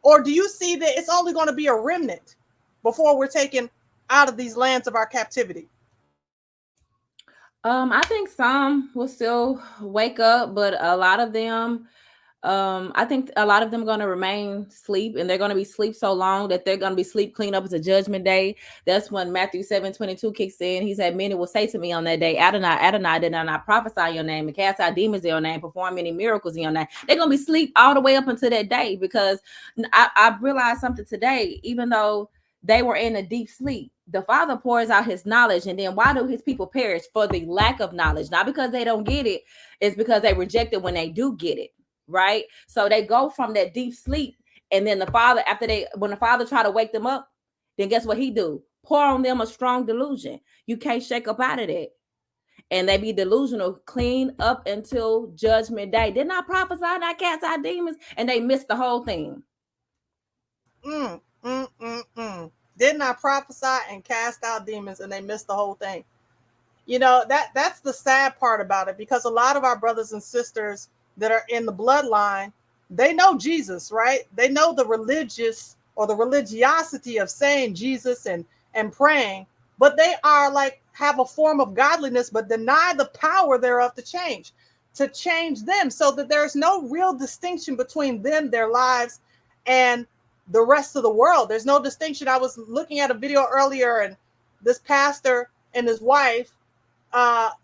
D: Or do you see that it's only going to be a remnant before we're taken out of these lands of our captivity?
E: I think some will still wake up, but a lot of them, I think a lot of them are going to remain asleep, and they're going to be asleep so long that they're going to be sleep clean up as a judgment day. That's when Matthew 7:22 kicks in. He said, many will say to me on that day, Adonai, Adonai, did I not prophesy in your name and cast out demons in your name, perform many miracles in your name? They're going to be asleep all the way up until that day, because I realized something today. Even though they were in a deep sleep, the Father pours out his knowledge. And then why do his people perish? For the lack of knowledge, not because they don't get it. It's because they reject it when they do get it. Right? So they go from that deep sleep, and then the Father, when the Father try to wake them up, then guess what he do? Pour on them a strong delusion. You can't shake up out of that. And they be delusional clean up until judgment day. Didn't I prophesy not cast out demons? And they missed the whole thing.
D: Didn't I prophesy and cast out demons, and they missed the whole thing? You know, that's the sad part about it, because a lot of our brothers and sisters that are in the bloodline, they know Jesus, right? They know the religious or the religiosity of saying Jesus and praying, but they are like, have a form of godliness, but deny the power thereof to change them, so that there's no real distinction between them, their lives, and the rest of the world. There's no distinction. I was looking at a video earlier, and this pastor and his wife,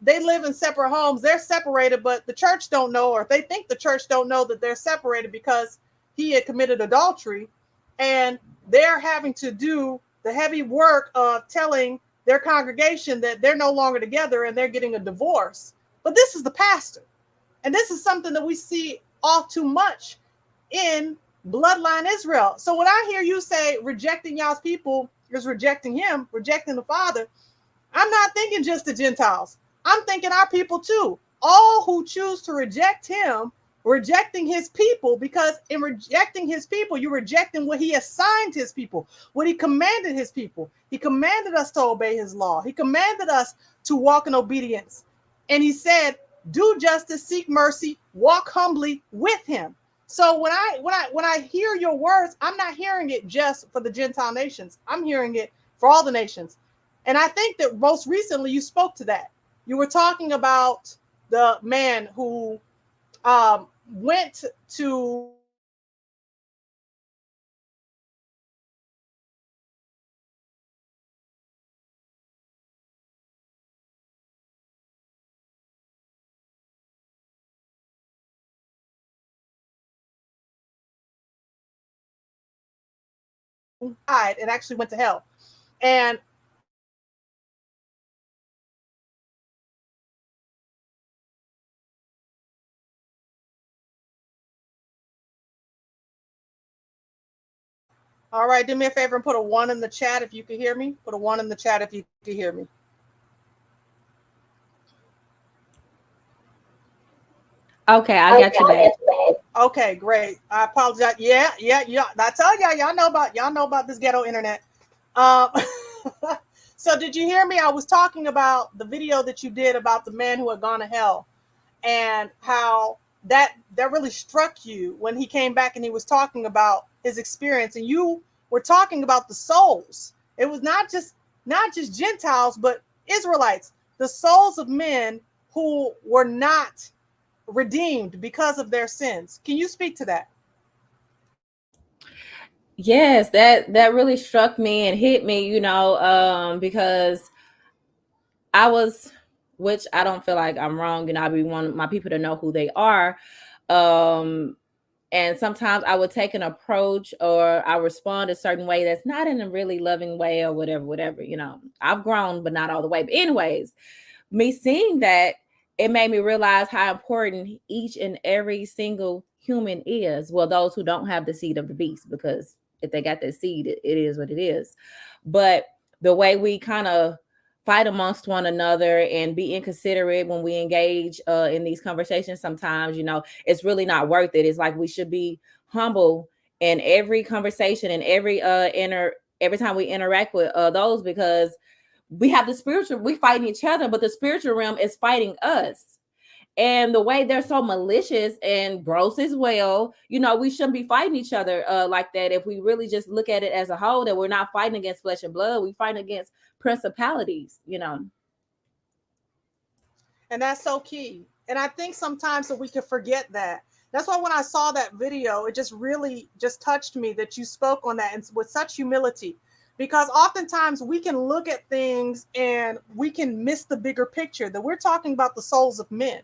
D: they live in separate homes. They're separated, but the church don't know, or they think the church don't know that they're separated because he had committed adultery, and they're having to do the heavy work of telling their congregation that they're no longer together and they're getting a divorce. But this is the pastor. And this is something that we see all too much in bloodline Israel. So when I hear you say rejecting y'all's people is rejecting him, rejecting the Father, I'm not thinking just the Gentiles. I'm thinking our people too. All who choose to reject him, rejecting his people, because in rejecting his people, you're rejecting what he assigned his people, what he commanded his people. He commanded us to obey his law. He commanded us to walk in obedience. And he said, do justice, seek mercy, walk humbly with him. So when I hear your words, I'm not hearing it just for the Gentile nations. I'm hearing it for all the nations. And I think that most recently you spoke to that. You were talking about the man who went to died and actually went to hell. And all right, do me a favor and put a 1 in the chat if you can hear me. Put a 1 in the chat if you can hear me.
E: Okay, I got you back.
D: Okay, great. I apologize. Yeah. I told y'all know about this ghetto internet. So did you hear me? I was talking about the video that you did about the man who had gone to hell, and how that really struck you when he came back and he was talking about his experience, and you were talking about the souls. It was not just Gentiles, but Israelites, the souls of men who were not redeemed because of their sins. Can you speak to that?
E: Yes, that really struck me and hit me, because I was, which I don't feel like I'm wrong, I be wanting my people to know who they are. And sometimes I would take an approach or I respond a certain way that's not in a really loving way or whatever. I've grown, but not all the way. But anyways, me seeing that, it made me realize how important each and every single human is. Well, those who don't have the seed of the beast, because if they got that seed, it is what it is. But the way we kind of fight amongst one another and be inconsiderate when we engage in these conversations, sometimes, it's really not worth it. It's like we should be humble in every conversation and every time we interact with those, because we have the spiritual, we fighting each other, but the spiritual realm is fighting us. And the way they're so malicious and gross as well, we shouldn't be fighting each other like that. If we really just look at it as a whole, that we're not fighting against flesh and blood, we fight against principalities.
D: And that's so key. And I think sometimes that we can forget that. That's why when I saw that video, it just really just touched me that you spoke on that and with such humility. Because oftentimes we can look at things and we can miss the bigger picture, that we're talking about the souls of men.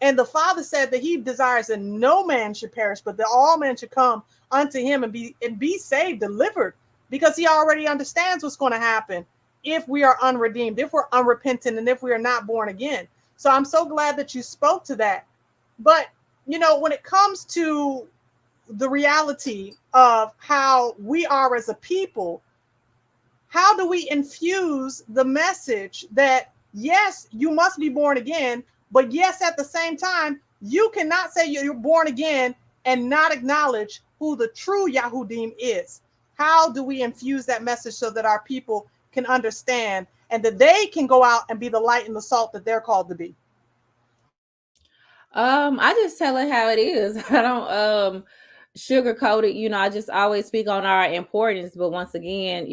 D: And the Father said that he desires that no man should perish, but that all men should come unto him and be saved, delivered, because he already understands what's going to happen if we are unredeemed, if we're unrepentant, and if we are not born again. So I'm so glad that you spoke to that. But, when it comes to the reality of how we are as a people, how do we infuse the message that, yes, you must be born again, but yes, at the same time, you cannot say you're born again and not acknowledge who the true Yahudim is? How do we infuse that message so that our people can understand and that they can go out and be the light and the salt that they're called to be?
E: I just tell it how it is. I don't sugarcoat it. I just always speak on our importance. But once again,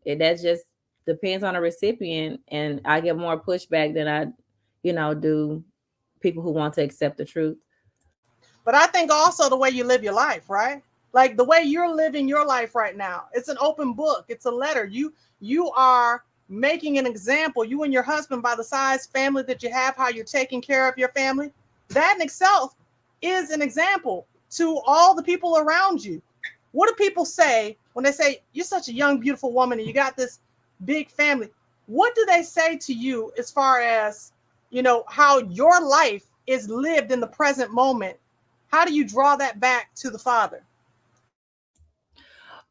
E: that just depends on the recipient, and I get more pushback than I, do people who want to accept the truth.
D: But I think also the way you live your life, right? Like the way you're living your life right now, it's an open book. It's a letter. You are making an example, you and your husband, by the size family that you have, how you're taking care of your family. That in itself is an example to all the people around you. What do people say when they say you're such a young, beautiful woman and you got this big family? What do they say to you as far as, how your life is lived in the present moment? How do you draw that back to the Father?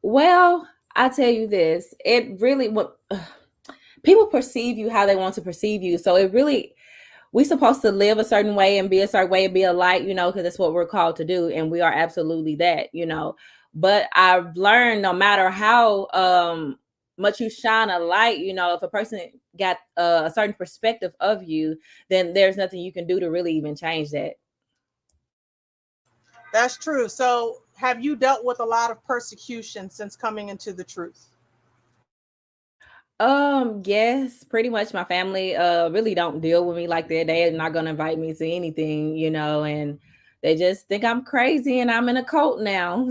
E: Well, I tell you this, it really, what people perceive you how they want to perceive you. So it really, we're supposed to live a certain way and be a certain way and be a light, because that's what we're called to do. And we are absolutely that, But I've learned no matter how much you shine a light, if a person got a certain perspective of you, then there's nothing you can do to really even change that.
D: That's true. So have you dealt with a lot of persecution since coming into the truth?
E: Yes, pretty much. My family really don't deal with me like that. They're not gonna invite me to anything, and they just think I'm crazy and I'm in a cult now.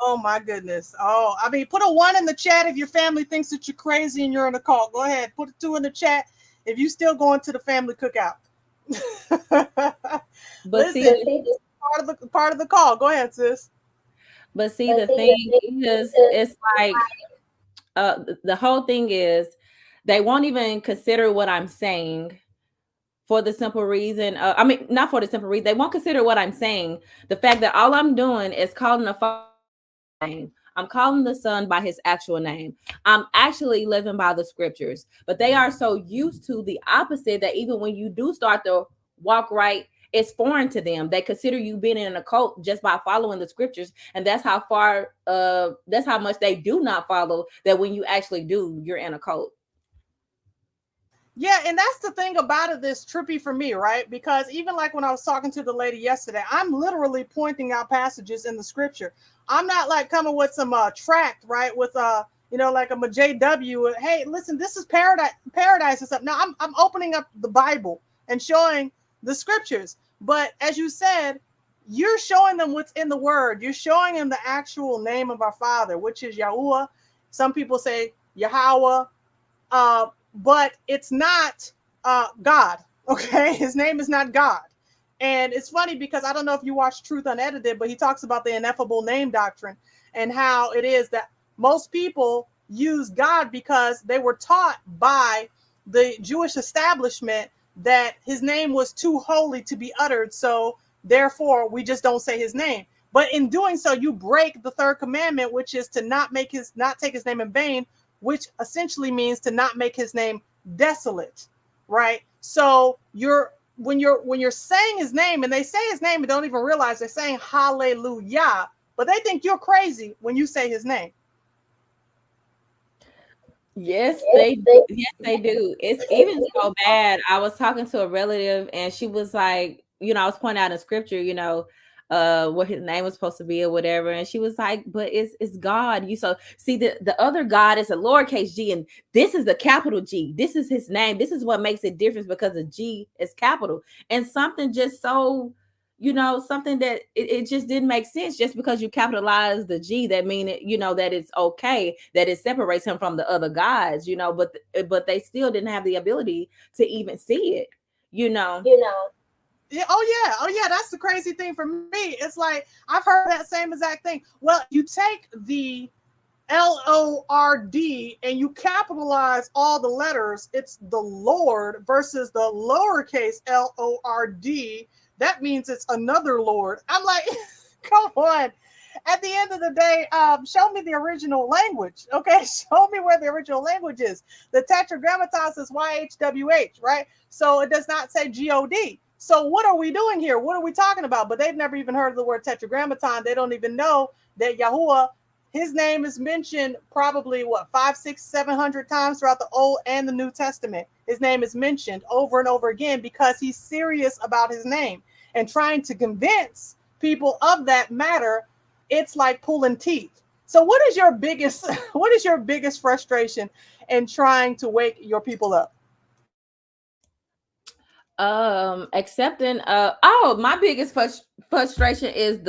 D: Oh my goodness. Oh, I mean, put a 1 in the chat if your family thinks that you're crazy and you're in a cult. Go ahead, put a 2 in the chat if you still going to the family cookout.
E: But
D: Listen,
E: see,
D: part of the call. Go ahead, sis.
E: but see, the thing is, it's like the whole thing is they won't even consider what I'm saying for the simple reason. I mean, not for the simple reason. They won't consider what I'm saying. The fact that all I'm doing is calling the Father name. I'm calling the Son by his actual name. I'm actually living by the scriptures. But they are so used to the opposite that even when you do start to walk right, it's foreign to them. They consider you being in a cult just by following the scriptures. And that's how that's how much they do not follow, that when you actually do, you're in a cult.
D: Yeah, and that's the thing about it that's trippy for me, right? Because even like when I was talking to the lady yesterday, I'm literally pointing out passages in the scripture. I'm not like coming with some tract, right? With like a JW. Hey, listen, this is paradise and stuff. Now I'm opening up the Bible and showing the scriptures. But as you said, you're showing them what's in the word. You're showing them the actual name of our Father, which is Yahuah. Some people say Yahuah, but it's not God. Okay, his name is not God. And it's funny because I don't know if you watch Truth Unedited, but he talks about the ineffable name doctrine and how it is that most people use God because they were taught by the Jewish establishment that his name was too holy to be uttered. So therefore, we just don't say his name. But in doing so, you break the third commandment, which is to not take his name in vain, which essentially means to not make his name desolate, right? So when you're saying his name, and they say his name and don't even realize they're saying hallelujah, but they think you're crazy when you say his name.
E: Yes, they do. It's even so bad. I was talking to a relative and she was like, I was pointing out in scripture, what his name was supposed to be or whatever. And she was like, but it's God. You so see the other God is a lowercase g, and this is the capital G. This is his name. This is what makes it different because the G is capital. And something just so something that it just didn't make sense. Just because you capitalize the G, that mean it, that it's okay, that it separates him from the other guys, but they still didn't have the ability to even see it,
D: Yeah, oh yeah, that's the crazy thing for me. It's like I've heard that same exact thing. Well, you take the LORD and you capitalize all the letters, it's the Lord, versus the lowercase LORD. That means it's another Lord. I'm like, come on. At the end of the day, show me the original language. Okay, show me where the original language is. The Tetragrammaton says YHWH, right? So it does not say God. So what are we doing here? What are we talking about? But they've never even heard of the word Tetragrammaton. They don't even know that Yahuah, his name is mentioned probably 500, 600, 700 times throughout the Old and the New Testament. His name is mentioned over and over again because he's serious about his name and trying to convince people of that matter. It's like pulling teeth. So what is your biggest frustration in trying to wake your people up?
E: Accepting my biggest frustration is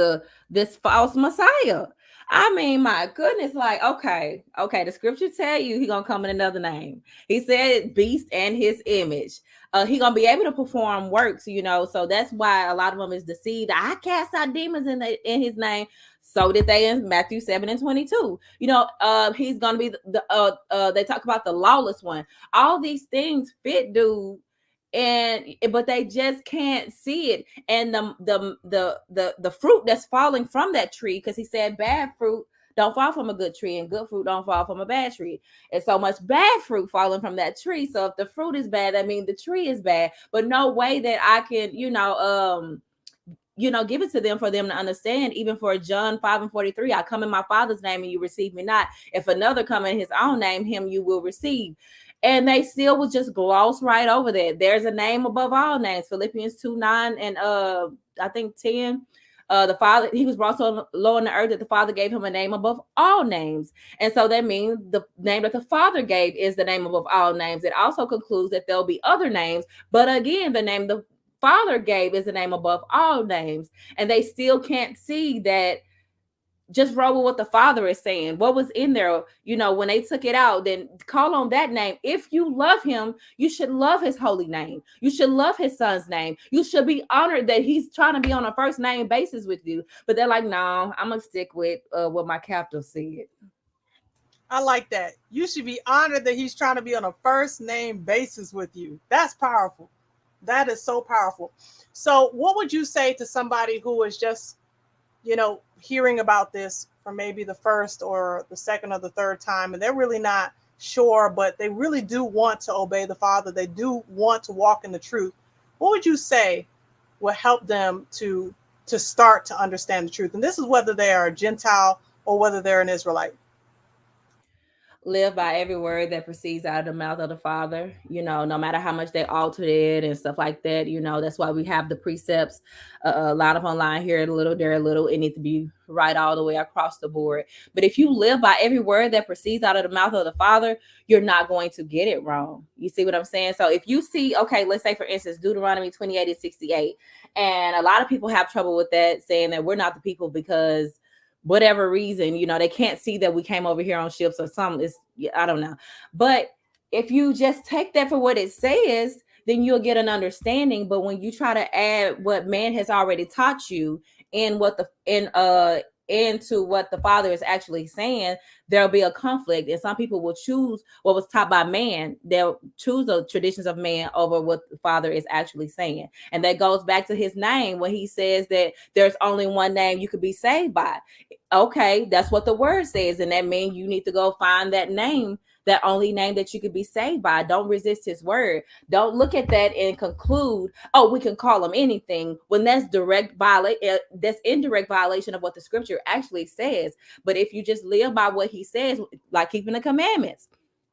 E: this false Messiah. I mean, my goodness, like, okay, the scripture tell you he gonna come in another name. He said beast and his image. He gonna be able to perform works, so that's why a lot of them is deceived. I cast out demons in his name. So did they in Matthew 7:22. He's gonna be they talk about the lawless one. All these things fit, dude, but they just can't see it. And the fruit that's falling from that tree, because he said bad fruit don't fall from a good tree and good fruit don't fall from a bad tree. And so much bad fruit falling from that tree. So if the fruit is bad, that means the tree is bad. But no way that I can give it to them for them to understand. Even for John 5:43, I come in my Father's name and you receive me not. If another come in his own name, him you will receive. And they still will just gloss right over that. There's a name above all names. Philippians 2:9 and I think 10. The Father, he was brought so low on the earth that the Father gave him a name above all names. And so that means the name that the Father gave is the name above all names. It also concludes that there'll be other names, but again, the name the Father gave is the name above all names. And they still can't see that. Just roll with what the Father is saying. What was in there, when they took it out, then call on that name. If you love him, you should love his holy name. You should love his son's name. You should be honored that he's trying to be on a first name basis with you. But they're like, no, I'm going to stick with what my captor said.
D: I like that. You should be honored that he's trying to be on a first name basis with you. That's powerful. That is so powerful. So what would you say to somebody who is just hearing about this for maybe the first or the second or the third time, and they're really not sure, but they really do want to obey the Father. They do want to walk in the truth. What would you say will help them to start to understand the truth? And this is whether they are a Gentile or whether they're an Israelite.
E: live by every word that proceeds out of the mouth of the Father, no matter how much they altered it and stuff like that. That's why we have the precepts, line up on line, here a little, there a little. It needs to be right all the way across the board. But if you live by every word that proceeds out of the mouth of the Father, you're not going to get it wrong. You see what I'm saying? So if you see, okay, let's say for instance, Deuteronomy 28:68, and a lot of people have trouble with that, saying that we're not the people because whatever reason, they can't see that we came over here on ships or something. I don't know. But if you just take that for what it says, then you'll get an understanding. But when you try to add what man has already taught you and into what the Father is actually saying, there'll be a conflict. And some people will choose what was taught by man. They'll choose the traditions of man over what the Father is actually saying. And that goes back to his name when he says that there's only one name you could be saved by. Okay, that's what the word says. And that means you need to go find that name, that only name that you could be saved by. Don't resist his word. Don't look at that and conclude, oh, we can call him anything, when that's that's indirect violation of what the scripture actually says. But if you just live by what he says, like keeping the commandments,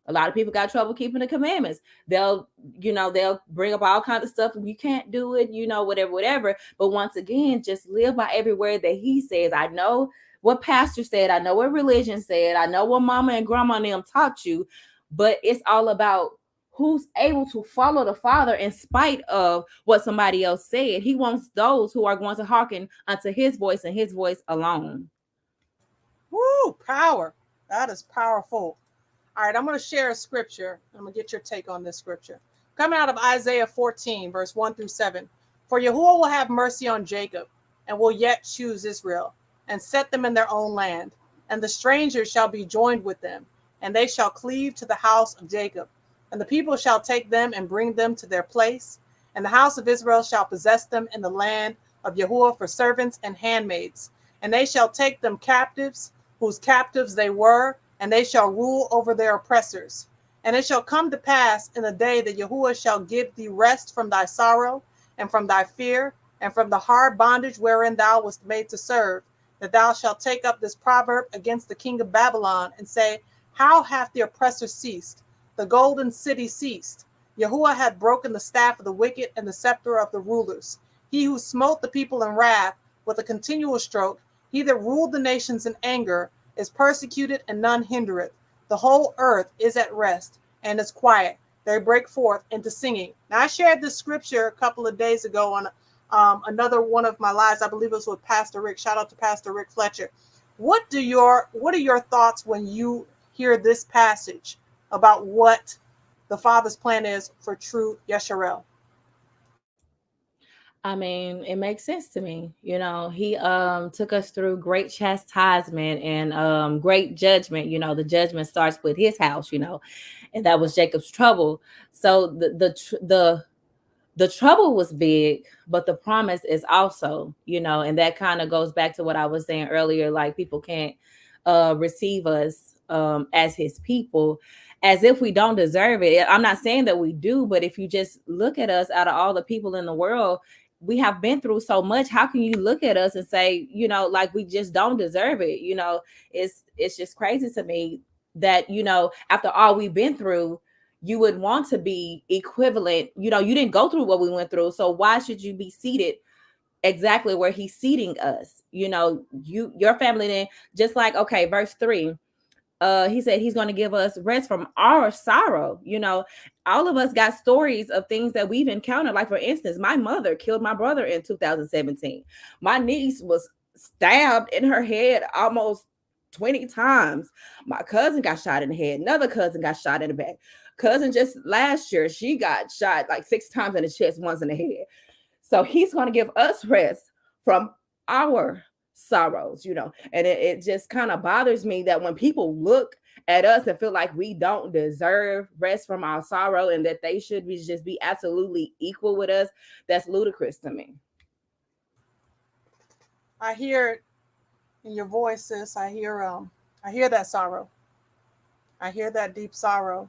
E: a lot of people got trouble keeping the commandments. They'll bring up all kinds of stuff. You can't do it, whatever. But once again, just live by every word that he says. I know what pastor said. I know what religion said. I know what mama and grandma and them taught you. But it's all about who's able to follow the Father in spite of what somebody else said. He wants those who are going to hearken unto his voice and his voice alone.
D: Woo, power. That is powerful. All right, I'm going to share a scripture. I'm going to get your take on this scripture. Coming out of Isaiah 14, verse 1-7. For Yahuah will have mercy on Jacob and will yet choose Israel and set them in their own land. And the strangers shall be joined with them, and they shall cleave to the house of Jacob. And the people shall take them and bring them to their place. And the house of Israel shall possess them in the land of Yahuah for servants and handmaids. And they shall take them captives, whose captives they were, and they shall rule over their oppressors. And it shall come to pass in the day that Yahuah shall give thee rest from thy sorrow and from thy fear and from the hard bondage wherein thou wast made to serve, that thou shalt take up this proverb against the king of Babylon and say, how hath the oppressor ceased? The golden city ceased. Yahuah hath broken the staff of the wicked and the scepter of the rulers. He who smote the people in wrath with a continual stroke, he that ruled the nations in anger, is persecuted and none hindereth. The whole earth is at rest and is quiet. They break forth into singing. Now, I shared this scripture a couple of days ago on another one of my lives. I believe it was with Pastor Rick. Shout out to Pastor Rick Fletcher. What are your thoughts when you hear this passage about what the Father's plan is for true Yesharel?
E: I mean, it makes sense to me. He took us through great chastisement and great judgment. The judgment starts with his house, and that was Jacob's trouble. So the trouble was big, but the promise is also, and that kind of goes back to what I was saying earlier, like people can't receive us as his people as if we don't deserve it. I'm not saying that we do, but if you just look at us, out of all the people in the world, we have been through so much. How can you look at us and say, like we just don't deserve it? It's just crazy to me that, after all we've been through, you would want to be equivalent. You didn't go through what we went through. So why should you be seated exactly where he's seating us? Your family then, just like, okay, verse 3. He said he's going to give us rest from our sorrow. All of us got stories of things that we've encountered. Like, for instance, my mother killed my brother in 2017. My niece was stabbed in her head almost 20 times. My cousin got shot in the head. Another cousin got shot in the back. Cousin just last year, she got shot like 6 times in the chest, once in the head. So he's going to give us rest from our sorrows, and it just kind of bothers me that when people look at us and feel like we don't deserve rest from our sorrow and that they should just be absolutely equal with us, that's ludicrous to me.
D: I hear it in your voice, sis. I hear that sorrow. I hear that deep sorrow.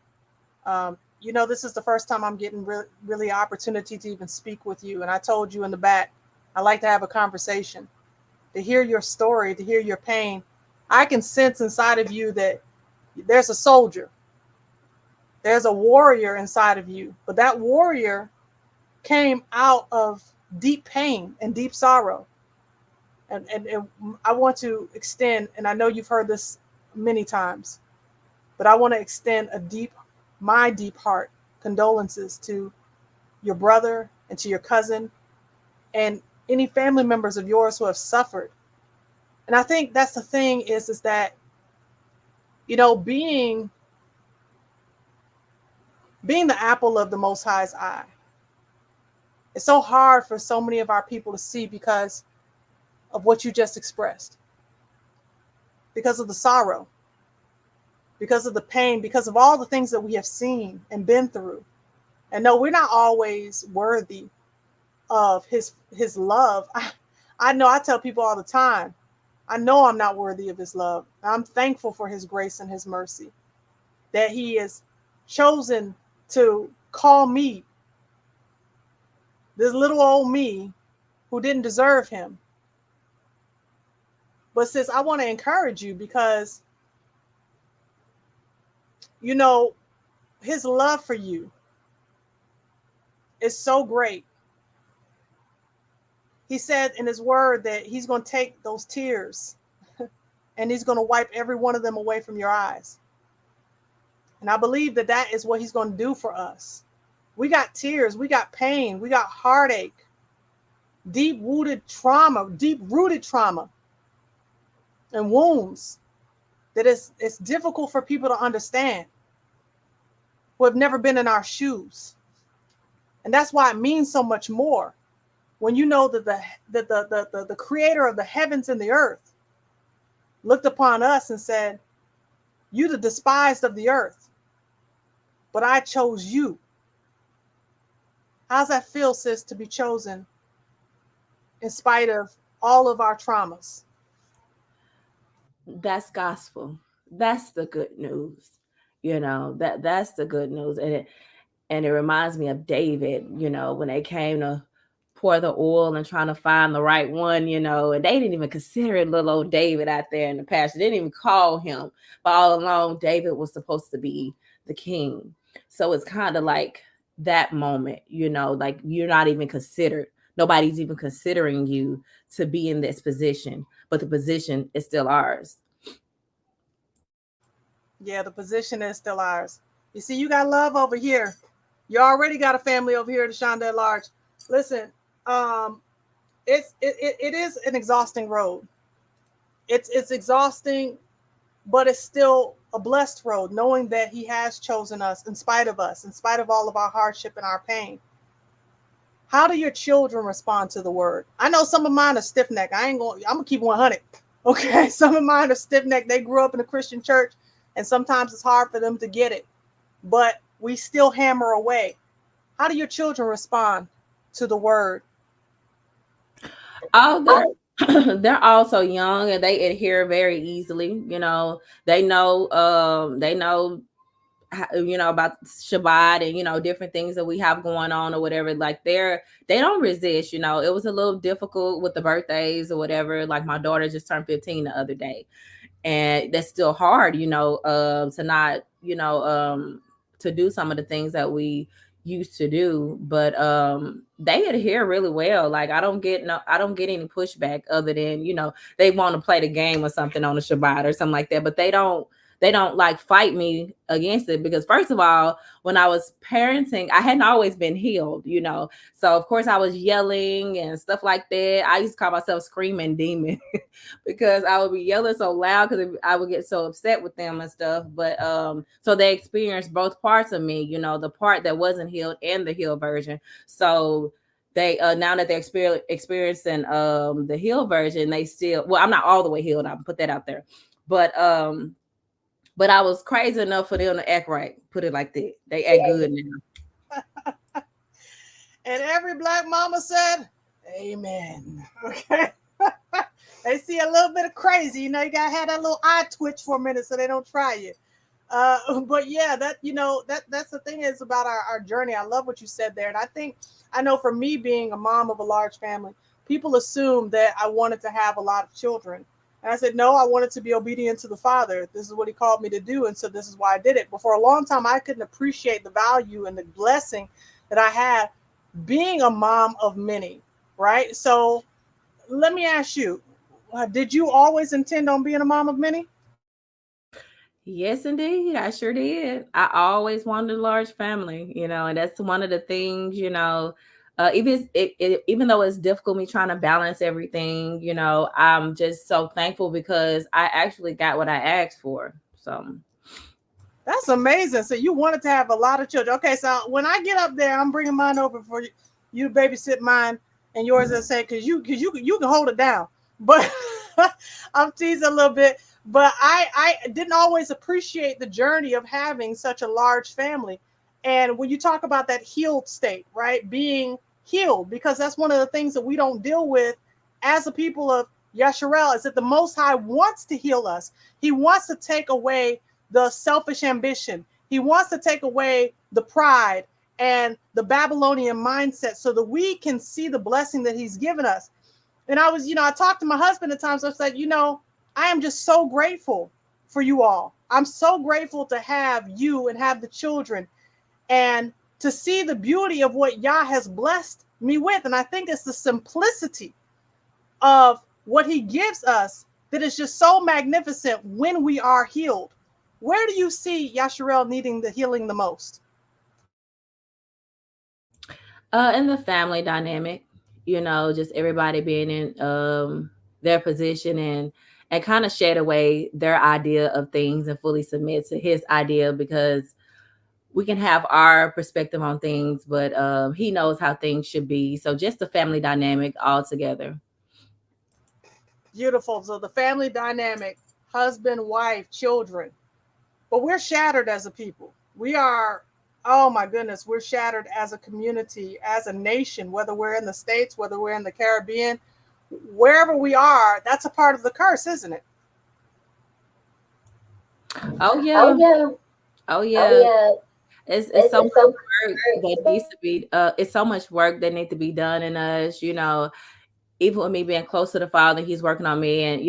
D: This is the first time I'm getting really opportunity to even speak with you. And I told you in the back, I like to have a conversation, to hear your story, to hear your pain. I can sense inside of you that There's a soldier. There's a warrior inside of you. But that warrior came out of deep pain and deep sorrow. And I want to extend, and I know you've heard this many times, but I want to extend my deep heart condolences to your brother and to your cousin and any family members of yours who have suffered. And I think that's the thing is that, you know, being the apple of the Most High's eye, it's so hard for so many of our people to see because of what you just expressed, because of the sorrow, because of the pain, because of all the things that we have seen and been through. And no, we're not always worthy of his love. I know I tell people all the time, I know I'm not worthy of his love. I'm thankful for his grace and his mercy, that he has chosen to call me, this little old me who didn't deserve him. But sis, I want to encourage you because, you know, his love for you is so great. He said in his word that he's going to take those tears and he's going to wipe every one of them away from your eyes. And I believe that that is what he's going to do for us. We got tears, we got pain, we got heartache, deep-rooted trauma and wounds that it's difficult for people to understand who have never been in our shoes. And that's why it means so much more when you know that the creator of the heavens and the earth looked upon us and said, you the despised of the earth, but I chose you. How's that feel, sis, to be chosen in spite of all of our traumas?
E: That's gospel. That's the good news. You know, that's the good news. And it reminds me of David, you know, when they came to pour the oil and trying to find the right one, you know, and they didn't even consider little old David out there in the pasture. They didn't even call him. But all along, David was supposed to be the king. So it's kind of like that moment, you know, like you're not even considered. Nobody's even considering you to be in this position, but the position is still ours.
D: Yeah, the position is still ours. You see, you got love over here. You already got a family over here at Ashanda at large. Listen, it is an exhausting road. It's exhausting, but it's still a blessed road, knowing that he has chosen us, in spite of all of our hardship and our pain. How do your children respond to the word? I know some of mine are stiff-necked. I'm gonna keep 100. Okay, some of mine are stiff-necked. They grew up in a Christian church, and sometimes it's hard for them to get it, but we still hammer away. How do your children respond to the word?
E: Oh, they're also young and they adhere very easily. You know, they know you know, about Shabbat and, you know, different things that we have going on or whatever. Like they don't resist. You know, it was a little difficult with the birthdays or whatever. Like my daughter just turned 15 the other day, and that's still hard, you know, to not, you know, to do some of the things that we used to do. But they adhere really well. Like I don't get any pushback other than, you know, they want to play the game or something on the Shabbat or something like that, but they don't like fight me against it, because first of all, when I was parenting, I hadn't always been healed, you know, so of course I was yelling and stuff like that. I used to call myself Screaming Demon because I would be yelling so loud because I would get so upset with them and stuff. But so they experienced both parts of me, you know, the part that wasn't healed and the healed version. So they now that they're experiencing the healed version, they still, well, I'm not all the way healed, I'll put that out there, but I was crazy enough for them to act right. Put it like that. They act good now.
D: And every black mama said, amen. Okay. They see a little bit of crazy. You know, you got to have that little eye twitch for a minute so they don't try you. But yeah, that, you know, that's the thing is about our journey. I love what you said there. And I know for me being a mom of a large family, people assume that I wanted to have a lot of children. And I said, no, I wanted to be obedient to the Father. This is what he called me to do. And so this is why I did it. But for a long time, I couldn't appreciate the value and the blessing that I had being a mom of many, right? So let me ask you, did you always intend on being a mom of many?
E: Yes, indeed. I sure did. I always wanted a large family, and that's one of the things, even though it's difficult me trying to balance everything, I'm just so thankful because I actually got what I asked for. So
D: That's amazing. So you wanted to have a lot of children. Okay, so when I get up there, I'm bringing mine over for you. You babysit mine and yours. I say because you can hold it down. But I'm teasing a little bit. But I didn't always appreciate the journey of having such a large family. And when you talk about that healed state, right, being healed, because that's one of the things that we don't deal with as a people of Yasharel, is that the Most High wants to heal us. He wants to take away the selfish ambition. He wants to take away the pride and the Babylonian mindset so that we can see the blessing that he's given us. And I talked to my husband at times. I said, I am just so grateful for you all. I'm so grateful to have you and have the children and to see the beauty of what Yah has blessed me with. And I think it's the simplicity of what he gives us that is just so magnificent when we are healed. Where do you see Yasharel needing the healing the most?
E: in the family dynamic, just everybody being in their position and kind of shed away their idea of things and fully submit to his idea, because we can have our perspective on things, but he knows how things should be. So just the family dynamic altogether.
D: Beautiful. So the family dynamic, husband, wife, children. But we're shattered as a people. We are, oh my goodness, we're shattered as a community, as a nation, whether we're in the States, whether we're in the Caribbean, wherever we are, that's a part of the curse, isn't it?
E: Oh yeah. Oh yeah. It's so much work that needs to be it's so much work that needs to be done in us, even with me being close to the Father, he's working on me, and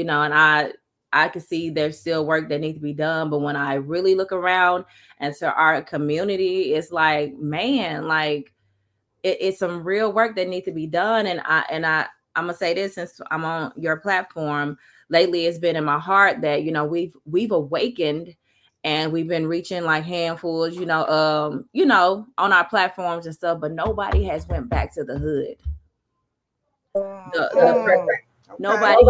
E: I can see there's still work that needs to be done. But when I really look around and to our community, it's like, man, like it's some real work that needs to be done. And I'm gonna say this, since I'm on your platform lately, it's been in my heart that we've awakened and we've been reaching like handfuls, on our platforms and stuff, but nobody has went back to the hood.
D: Okay.
E: Nobody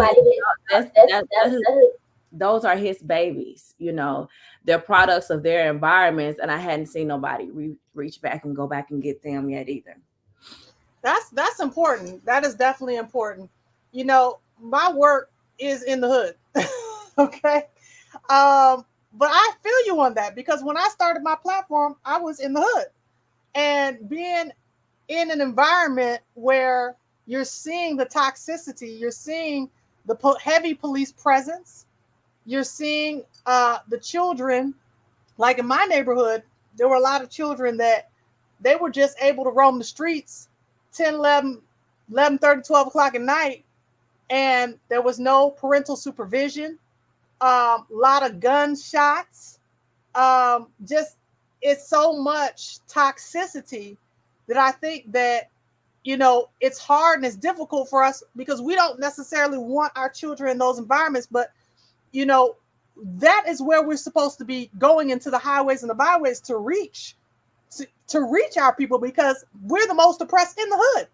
E: those are his babies, they're products of their environments, and I hadn't seen nobody reach back and go back and get them yet either.
D: That's important. That is definitely important. My work is in the hood. Okay. But I feel you on that, because when I started my platform, I was in the hood, and being in an environment where you're seeing the toxicity, you're seeing the heavy police presence, you're seeing the children, like in my neighborhood, there were a lot of children that they were just able to roam the streets 10, 11:30, 12 o'clock at night, and there was no parental supervision, a lot of gunshots, just it's so much toxicity that I think that it's hard and it's difficult for us, because we don't necessarily want our children in those environments. But that is where we're supposed to be going into the highways and the byways to reach our people, because we're the most oppressed in the hood.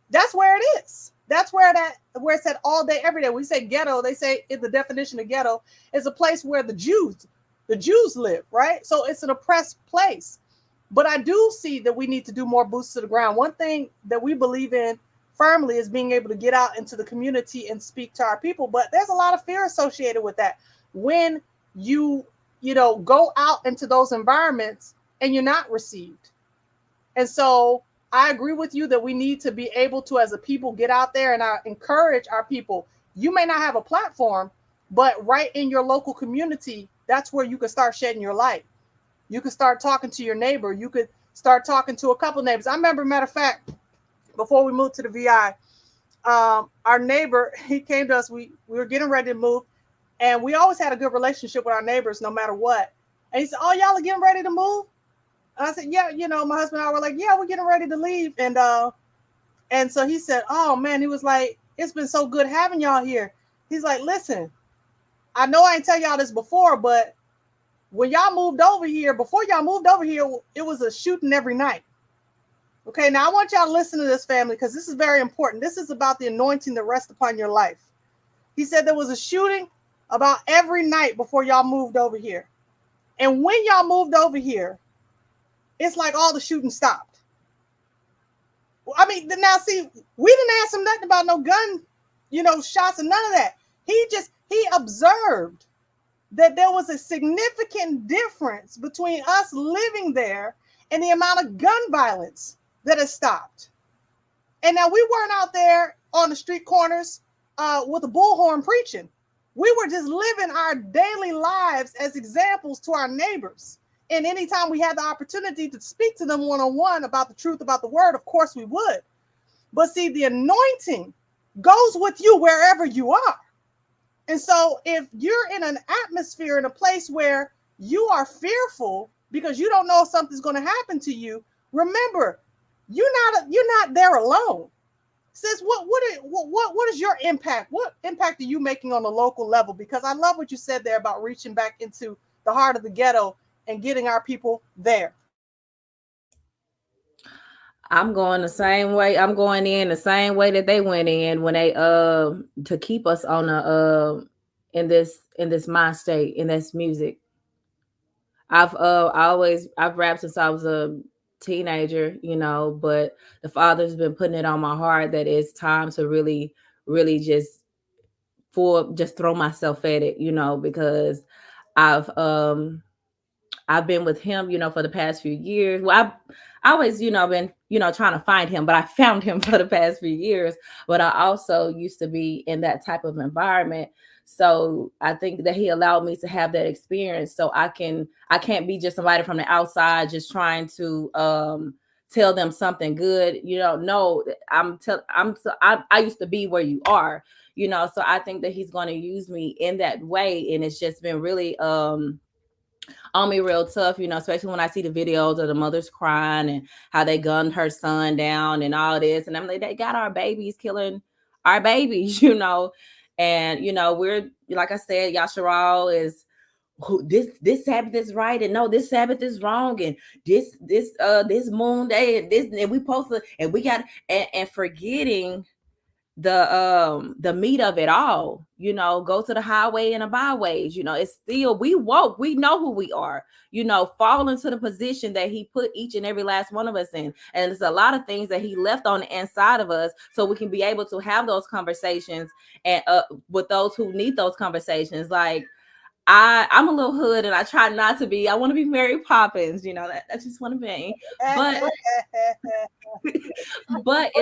D: That's where it is. That's where it's at all day, every day. We say ghetto. They say in the definition of ghetto is a place where the Jews live, right? So it's an oppressed place. But I do see that we need to do more boots to the ground. One thing that we believe in firmly is being able to get out into the community and speak to our people. But there's a lot of fear associated with that. When you go out into those environments and you're not received. And so I agree with you that we need to be able to, as a people, get out there, and I encourage our people. You may not have a platform, but right in your local community, that's where you can start shedding your light. You could start talking to your neighbor. You could start talking to a couple neighbors. I remember, matter of fact, before we moved to the VI, our neighbor, he came to us. We were getting ready to move, And we always had a good relationship with our neighbors, no matter what. And he said, "Oh, y'all are getting ready to move?" And I said, "Yeah, my husband and I were like, yeah, we're getting ready to leave." And so he said, "Oh man," he was like, "It's been so good having y'all here." He's like, "Listen, I know I ain't tell y'all this before, but when y'all moved over here, before y'all moved over here, it was a shooting every night." Okay, now I want y'all to listen to this, family, because this is very important. This is about the anointing that rests upon your life. He said there was a shooting about every night before y'all moved over here. And when y'all moved over here, it's like all the shooting stopped. I mean, now see, we didn't ask him nothing about no gun, shots and none of that. He observed that there was a significant difference between us living there and the amount of gun violence that has stopped. And now we weren't out there on the street corners with a bullhorn preaching. We were just living our daily lives as examples to our neighbors. And anytime we had the opportunity to speak to them one-on-one about the truth, about the word, of course we would. But see, the anointing goes with you wherever you are. And so if you're in an atmosphere, in a place where you are fearful because you don't know if something's going to happen to you, remember, you're not there alone. Sis, what is your impact? What impact are you making on the local level? Because I love what you said there about reaching back into the heart of the ghetto and getting our people there.
E: I'm going the same way. I'm going in the same way that they went in when they to keep us on the in this mind state, in this music. I've rapped since I was a teenager, but the Father's been putting it on my heart that it's time to really, really just throw myself at it, because I've been with him, for the past few years. Well, I always, been, trying to find him, but I found him for the past few years. But I also used to be in that type of environment. So I think that he allowed me to have that experience. So I can't be just somebody from the outside just trying to tell them something good. No, I used to be where you are, so I think that he's going to use me in that way. And it's just been really on me real tough, especially when I see the videos of the mothers crying and how they gunned her son down and all this. And I'm like, they got our babies, killing our babies, and we're, like I said, Yasharal is this Sabbath is right, and no, this Sabbath is wrong, and this moon day and this, and we supposed to, and we got and forgetting the meat of it all, go to the highway and the byways, it's still, we woke, we know who we are, fall into the position that he put each and every last one of us in. And there's a lot of things that he left on the inside of us so we can be able to have those conversations and with those who need those conversations. Like I'm a little hood and I try not to be. I want to be Mary Poppins, that's just one of me. But but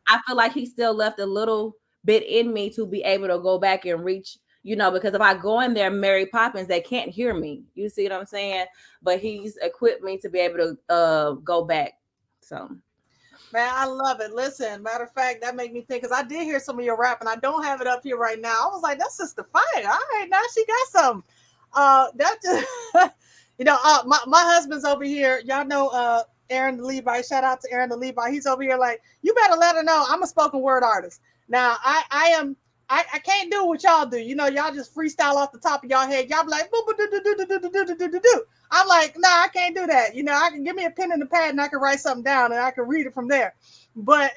E: I feel like he still left a little bit in me to be able to go back and reach, because if I go in there Mary Poppins, they can't hear me. You see what I'm saying? But he's equipped me to be able to go back. So
D: man, I love it. Listen, matter of fact, that made me think, because I did hear some of your rap and I don't have it up here right now. I was like, that's Sister Fire. All right, now she got some. That just my husband's over here. Y'all know Aaron the Levi. Shout out to Aaron the Levi. He's over here like, you better let her know I'm a spoken word artist. Now I can't do what y'all do. Y'all just freestyle off the top of y'all head. Y'all be like, do. I'm like, nah, I can't do that. I can give me a pen and a pad and I can write something down and I can read it from there. But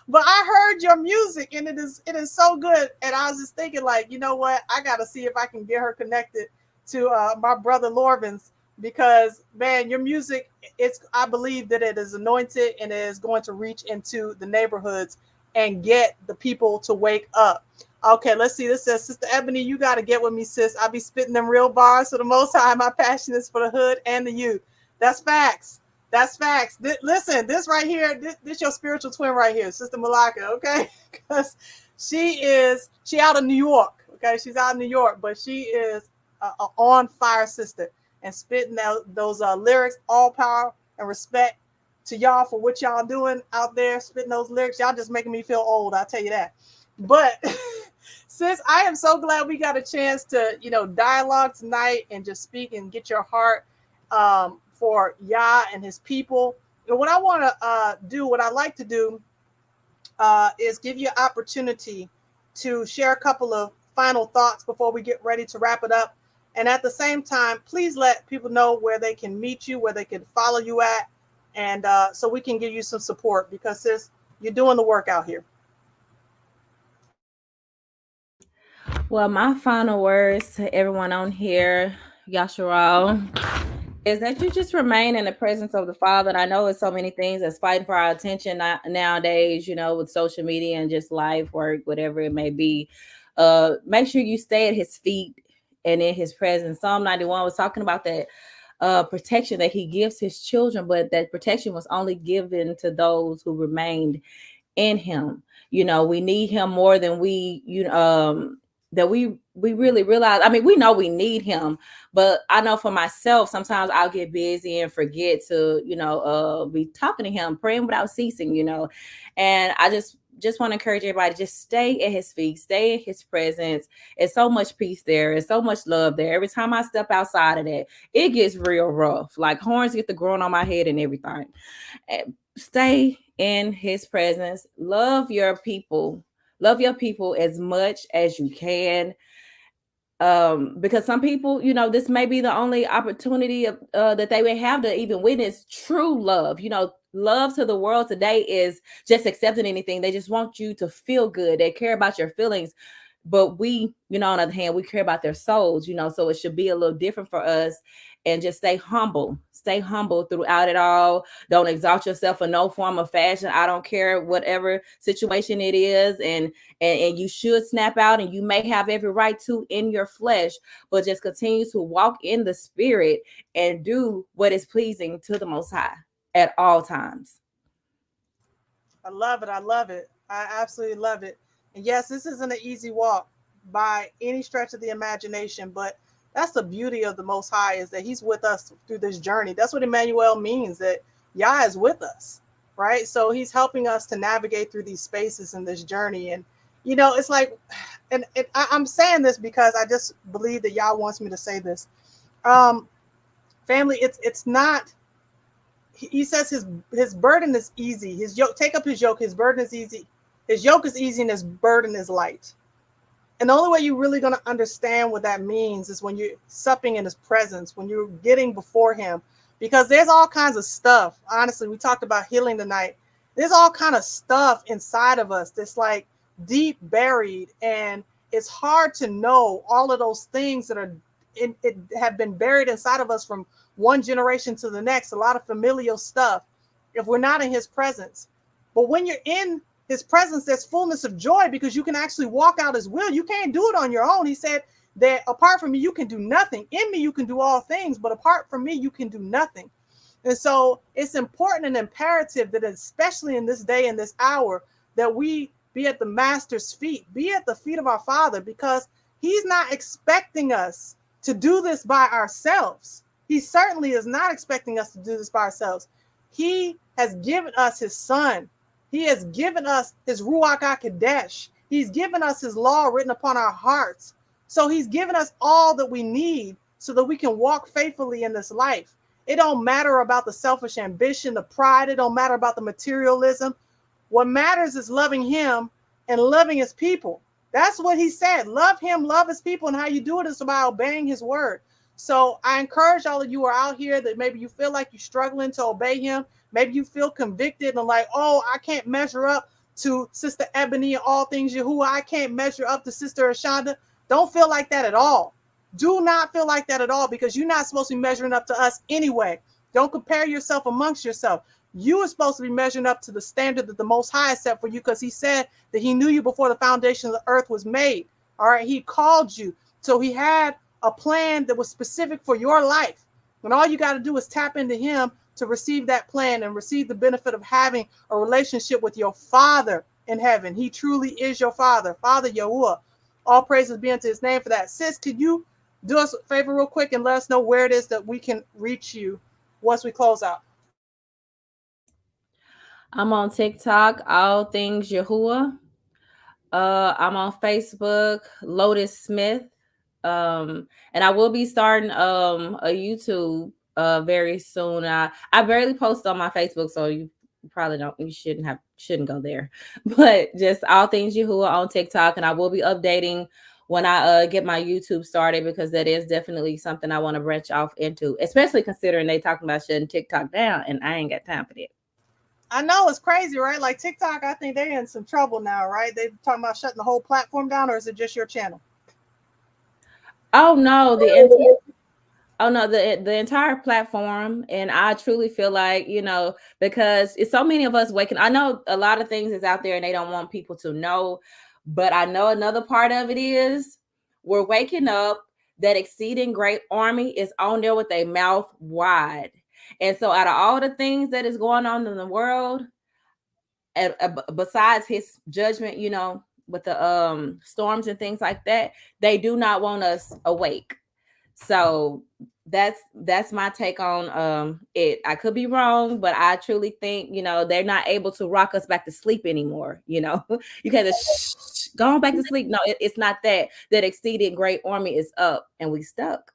D: but I heard your music and it is so good. And I was just thinking, like, you know what? I got to see if I can get her connected to my brother Lorvins, because man, your music, I believe that it is anointed and it is going to reach into the neighborhoods and get the people to wake up. Okay, let's see. This says, Sister Ebony, you got to get with me, sis. I be spitting them real bars for the Most High. My passion is for the hood and the youth. That's facts. That's facts. Listen, this right here, this your spiritual twin right here, Sister Malaka, okay? Because she out of New York, okay? She's out of New York, but she is a on fire sister and spitting those lyrics, all power and respect to y'all for what y'all doing out there, spitting those lyrics. Y'all just making me feel old, I'll tell you that. But Sis, I am so glad we got a chance to, dialogue tonight and just speak and get your heart for Yah and his people. And what I want to what I like to do is give you an opportunity to share a couple of final thoughts before we get ready to wrap it up. And at the same time, please let people know where they can meet you, where they can follow you at, and so we can give you some support, because sis, you're doing the work out here.
E: Well, my final words to everyone on here, Yasharal, is that you just remain in the presence of the Father. And I know it's so many things that's fighting for our attention nowadays, with social media and just life, work, whatever it may be. Make sure you stay at his feet and in his presence. Psalm 91 was talking about that protection that he gives his children, but that protection was only given to those who remained in him. We need him more than we that we really realize. I mean, we know we need him, but I know for myself, sometimes I'll get busy and forget to be talking to him, praying without ceasing, and I just want to encourage everybody, just stay at his feet, stay in his presence. It's so much peace there. It's so much love there. Every time I step outside of that, it gets real rough. Like horns get to growing on my head and everything. Stay in his presence. Love your people as much as you can, because some people, this may be the only opportunity that they would have to even witness true love. Love to the world today is just accepting anything. They just want you to feel good. They care about your feelings. But we, on the other hand, we care about their souls, so it should be a little different for us. And just stay humble throughout it all. Don't exalt yourself in no form of fashion. I don't care whatever situation it is. And you should snap out, and you may have every right to in your flesh, but just continue to walk in the spirit and do what is pleasing to the Most High at all times.
D: I love it. I love it. I absolutely love it. And yes, this isn't an easy walk by any stretch of the imagination, but that's the beauty of the Most High, is that he's with us through this journey. That's what Emmanuel means, that Yah is with us, right? So he's helping us to navigate through these spaces in this journey. And, it's like, and I'm saying this because I just believe that Yah wants me to say this. Family, it's not, he says his burden is easy. His yoke, take up his yoke. His burden is easy. His yoke is easy and his burden is light. And the only way you're really going to understand what that means is when you're supping in his presence, when you're getting before him, because there's all kinds of stuff. Honestly, we talked about healing tonight. There's all kind of stuff inside of us that's like deep buried, and it's hard to know all of those things that are it have been buried inside of us from one generation to the next. A lot of familial stuff, if we're not in his presence. But when you're in his presence, there's fullness of joy, because you can actually walk out his will. You can't do it on your own. He said that apart from me, you can do nothing. In me, you can do all things, but apart from me, you can do nothing. And so it's important and imperative that, especially in this day and this hour, that we be at the master's feet, be at the feet of our Father, because he's not expecting us to do this by ourselves. He certainly is not expecting us to do this by ourselves. He has given us his son. He has given us his Ruach HaKodesh. He's given us his law written upon our hearts. So he's given us all that we need so that we can walk faithfully in this life. It don't matter about the selfish ambition, the pride. It don't matter about the materialism. What matters is loving him and loving his people. That's what he said. Love him, love his people. And how you do it is by obeying his word. So I encourage all of you who are out here that maybe you feel like you're struggling to obey him. Maybe you feel convicted and like, oh, I can't measure up to Sister Ebony and all things Yahuah. I can't measure up to Sister Ashanda. Don't feel like that at all. Do not feel like that at all, because you're not supposed to be measuring up to us anyway. Don't compare yourself amongst yourself. You are supposed to be measuring up to the standard that the Most High set for you, because he said that he knew you before the foundation of the earth was made. All right. He called you. So he had a plan that was specific for your life. And all you got to do is tap into him to receive that plan and receive the benefit of having a relationship with your Father in heaven. He truly is your Father, Father Yahuah. All praises be unto his name for that. Sis, could you do us a favor real quick and let us know where it is that we can reach you once we close out?
E: I'm on TikTok, all things Yahuah. I'm on Facebook, Lotus Smith. And I will be starting a YouTube very soon. I barely post on my Facebook, so you probably shouldn't go there. But just all things Yahuah on TikTok, and I will be updating when I get my YouTube started, because that is definitely something I want to branch off into, especially considering they talking about shutting TikTok down, and I ain't got time for that.
D: I know it's crazy, right? Like TikTok, I think they're in some trouble now, right? They talking about shutting the whole platform down, or is it just your channel?
E: Oh no, the entire platform. And I truly feel like, because it's so many of us waking. I know a lot of things is out there and they don't want people to know, but I know another part of it is we're waking up. That exceeding great army is on there with a mouth wide. And so out of all the things that is going on in the world, besides his judgment, with the storms and things like that, they do not want us awake. So that's my take on it. I could be wrong, but I truly think, they're not able to rock us back to sleep anymore. You can't just go on back to sleep. No, it's not that. That exceeding great army is up and we stuck.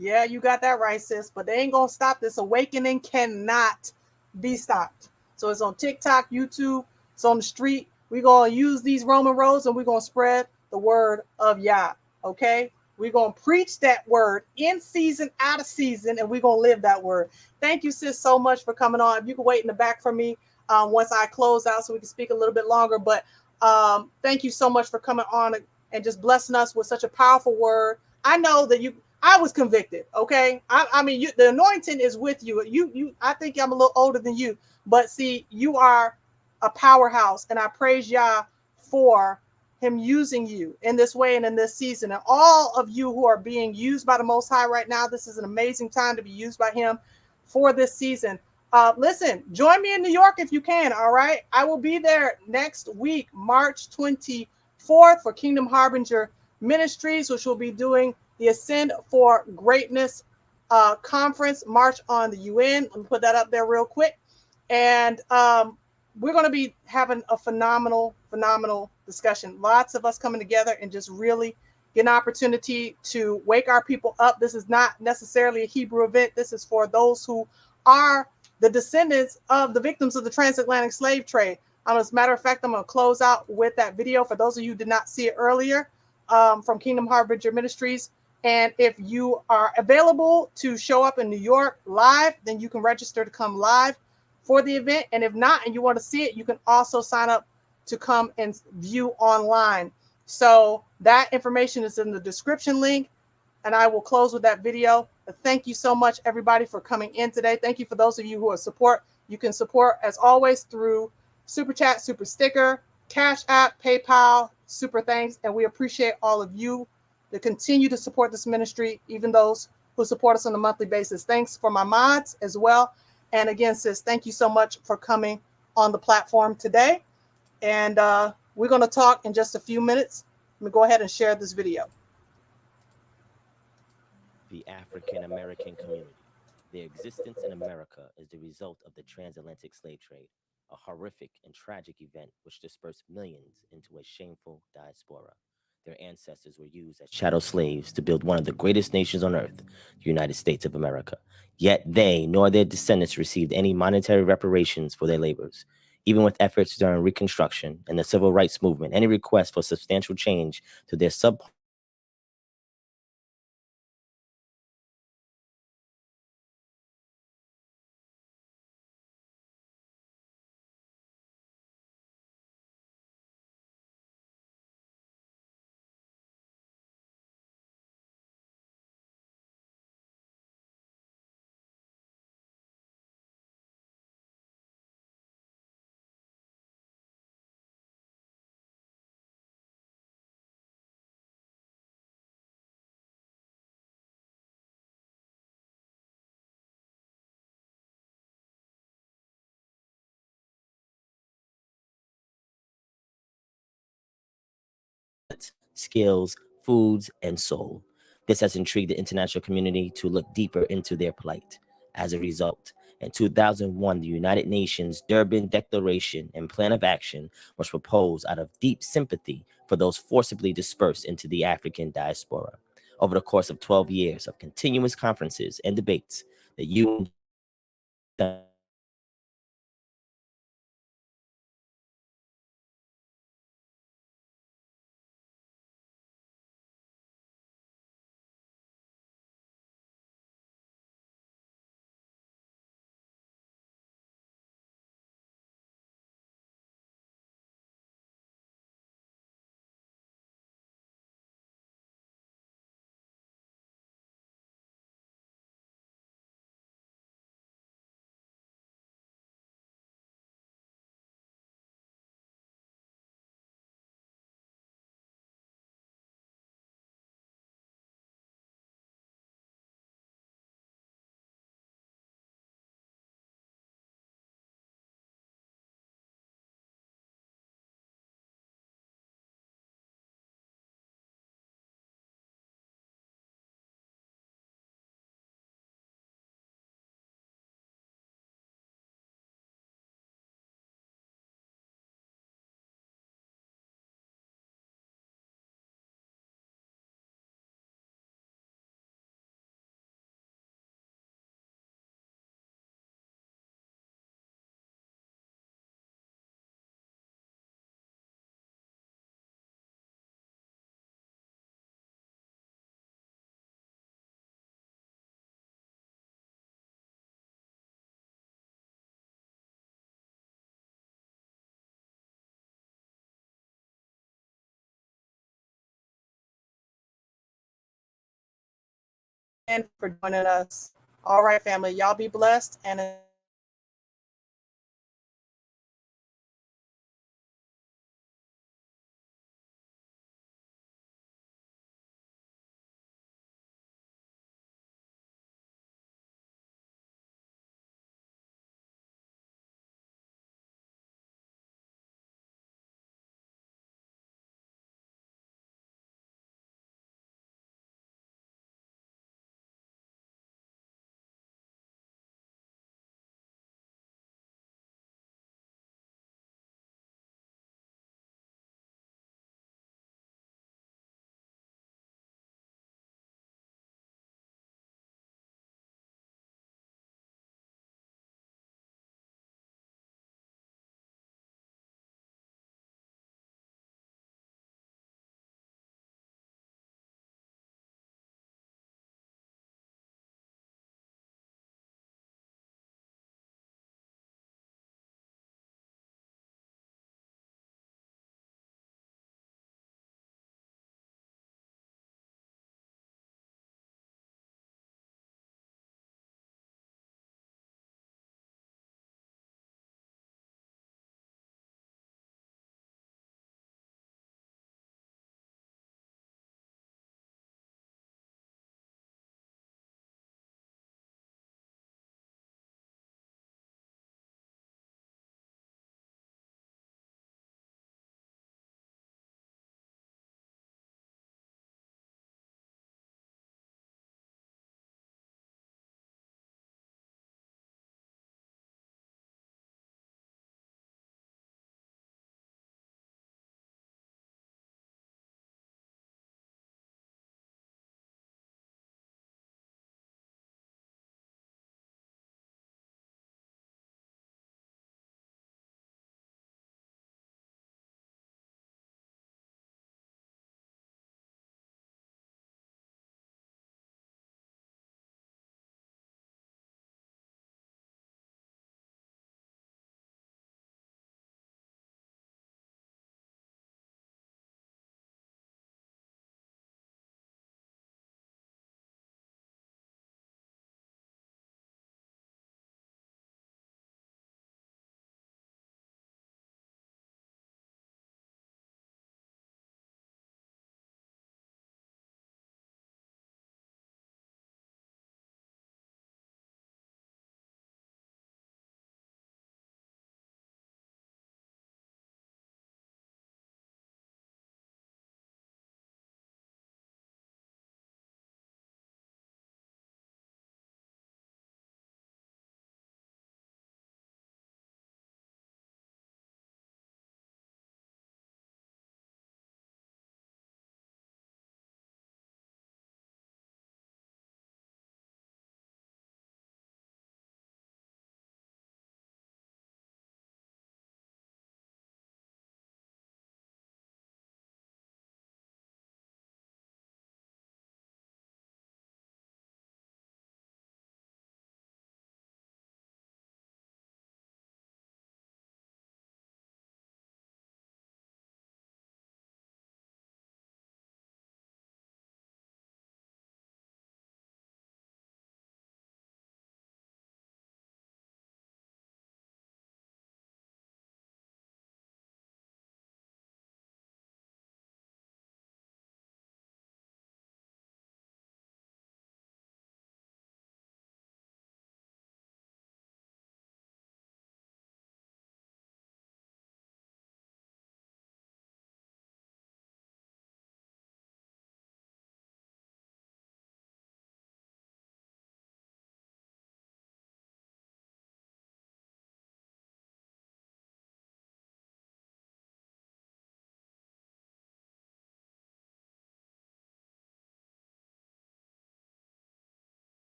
D: Yeah, you got that right, sis. But they ain't gonna stop. This awakening cannot be stopped. So it's on TikTok, YouTube, it's on the street. We're gonna use these Roman roads and we're gonna spread the word of Yah. Okay? We're gonna preach that word in season, out of season, and we're gonna live that word. Thank you, sis, so much for coming on. If you can wait in the back for me once I close out so we can speak a little bit longer. But thank you so much for coming on and just blessing us with such a powerful word. I know that I was convicted. Okay. I mean, the anointing is with you. I think I'm a little older than you, but see, you are a powerhouse, and I praise Yah for him using you in this way and in this season. And all of you who are being used by the Most High right now, this is an amazing time to be used by him for this season. Listen, join me in New York if you can. All right. I will be there next week, March 24th, for Kingdom Harbinger Ministries, which will be doing the Ascend for Greatness conference, March on the UN. Let me put that up there real quick. And we're going to be having a phenomenal discussion. Lots of us coming together and just really get an opportunity to wake our people up. This is not necessarily a Hebrew event. This is for those who are the descendants of the victims of the transatlantic slave trade. As a matter of fact, I'm going to close out with that video for those of you who did not see it earlier from Kingdom Harbinger Ministries. And if you are available to show up in New York live, then you can register to come live for the event. And if not, and you want to see it, you can also sign up to come and view online. So that information is in the description link. And I will close with that video. But thank you so much, everybody, for coming in today. Thank you for those of you who are support. You can support, as always, through Super Chat, Super Sticker, Cash App, PayPal, Super Thanks. And we appreciate all of you to continue to support this ministry, even those who support us on a monthly basis. Thanks for my mods as well. And again, sis, thank you so much for coming on the platform today. And we're going to talk in just a few minutes. Let me go ahead and share this video.
C: The African American community. Their existence in America is the result of the transatlantic slave trade, a horrific and tragic event which dispersed millions into a shameful diaspora. Their ancestors were used as chattel slaves to build one of the greatest nations on earth, the United States of America. Yet they nor their descendants received any monetary reparations for their labors. Even with efforts during Reconstruction and the Civil Rights Movement, any request for substantial change to their skills, foods, and soul. This has intrigued the international community to look deeper into their plight. As a result, In 2001, the United Nations Durban Declaration and Plan of Action was proposed out of deep sympathy for those forcibly dispersed into the African diaspora. Over the course of 12 years of continuous conferences and debates, the UN
D: And for joining us. All right, family, y'all be blessed and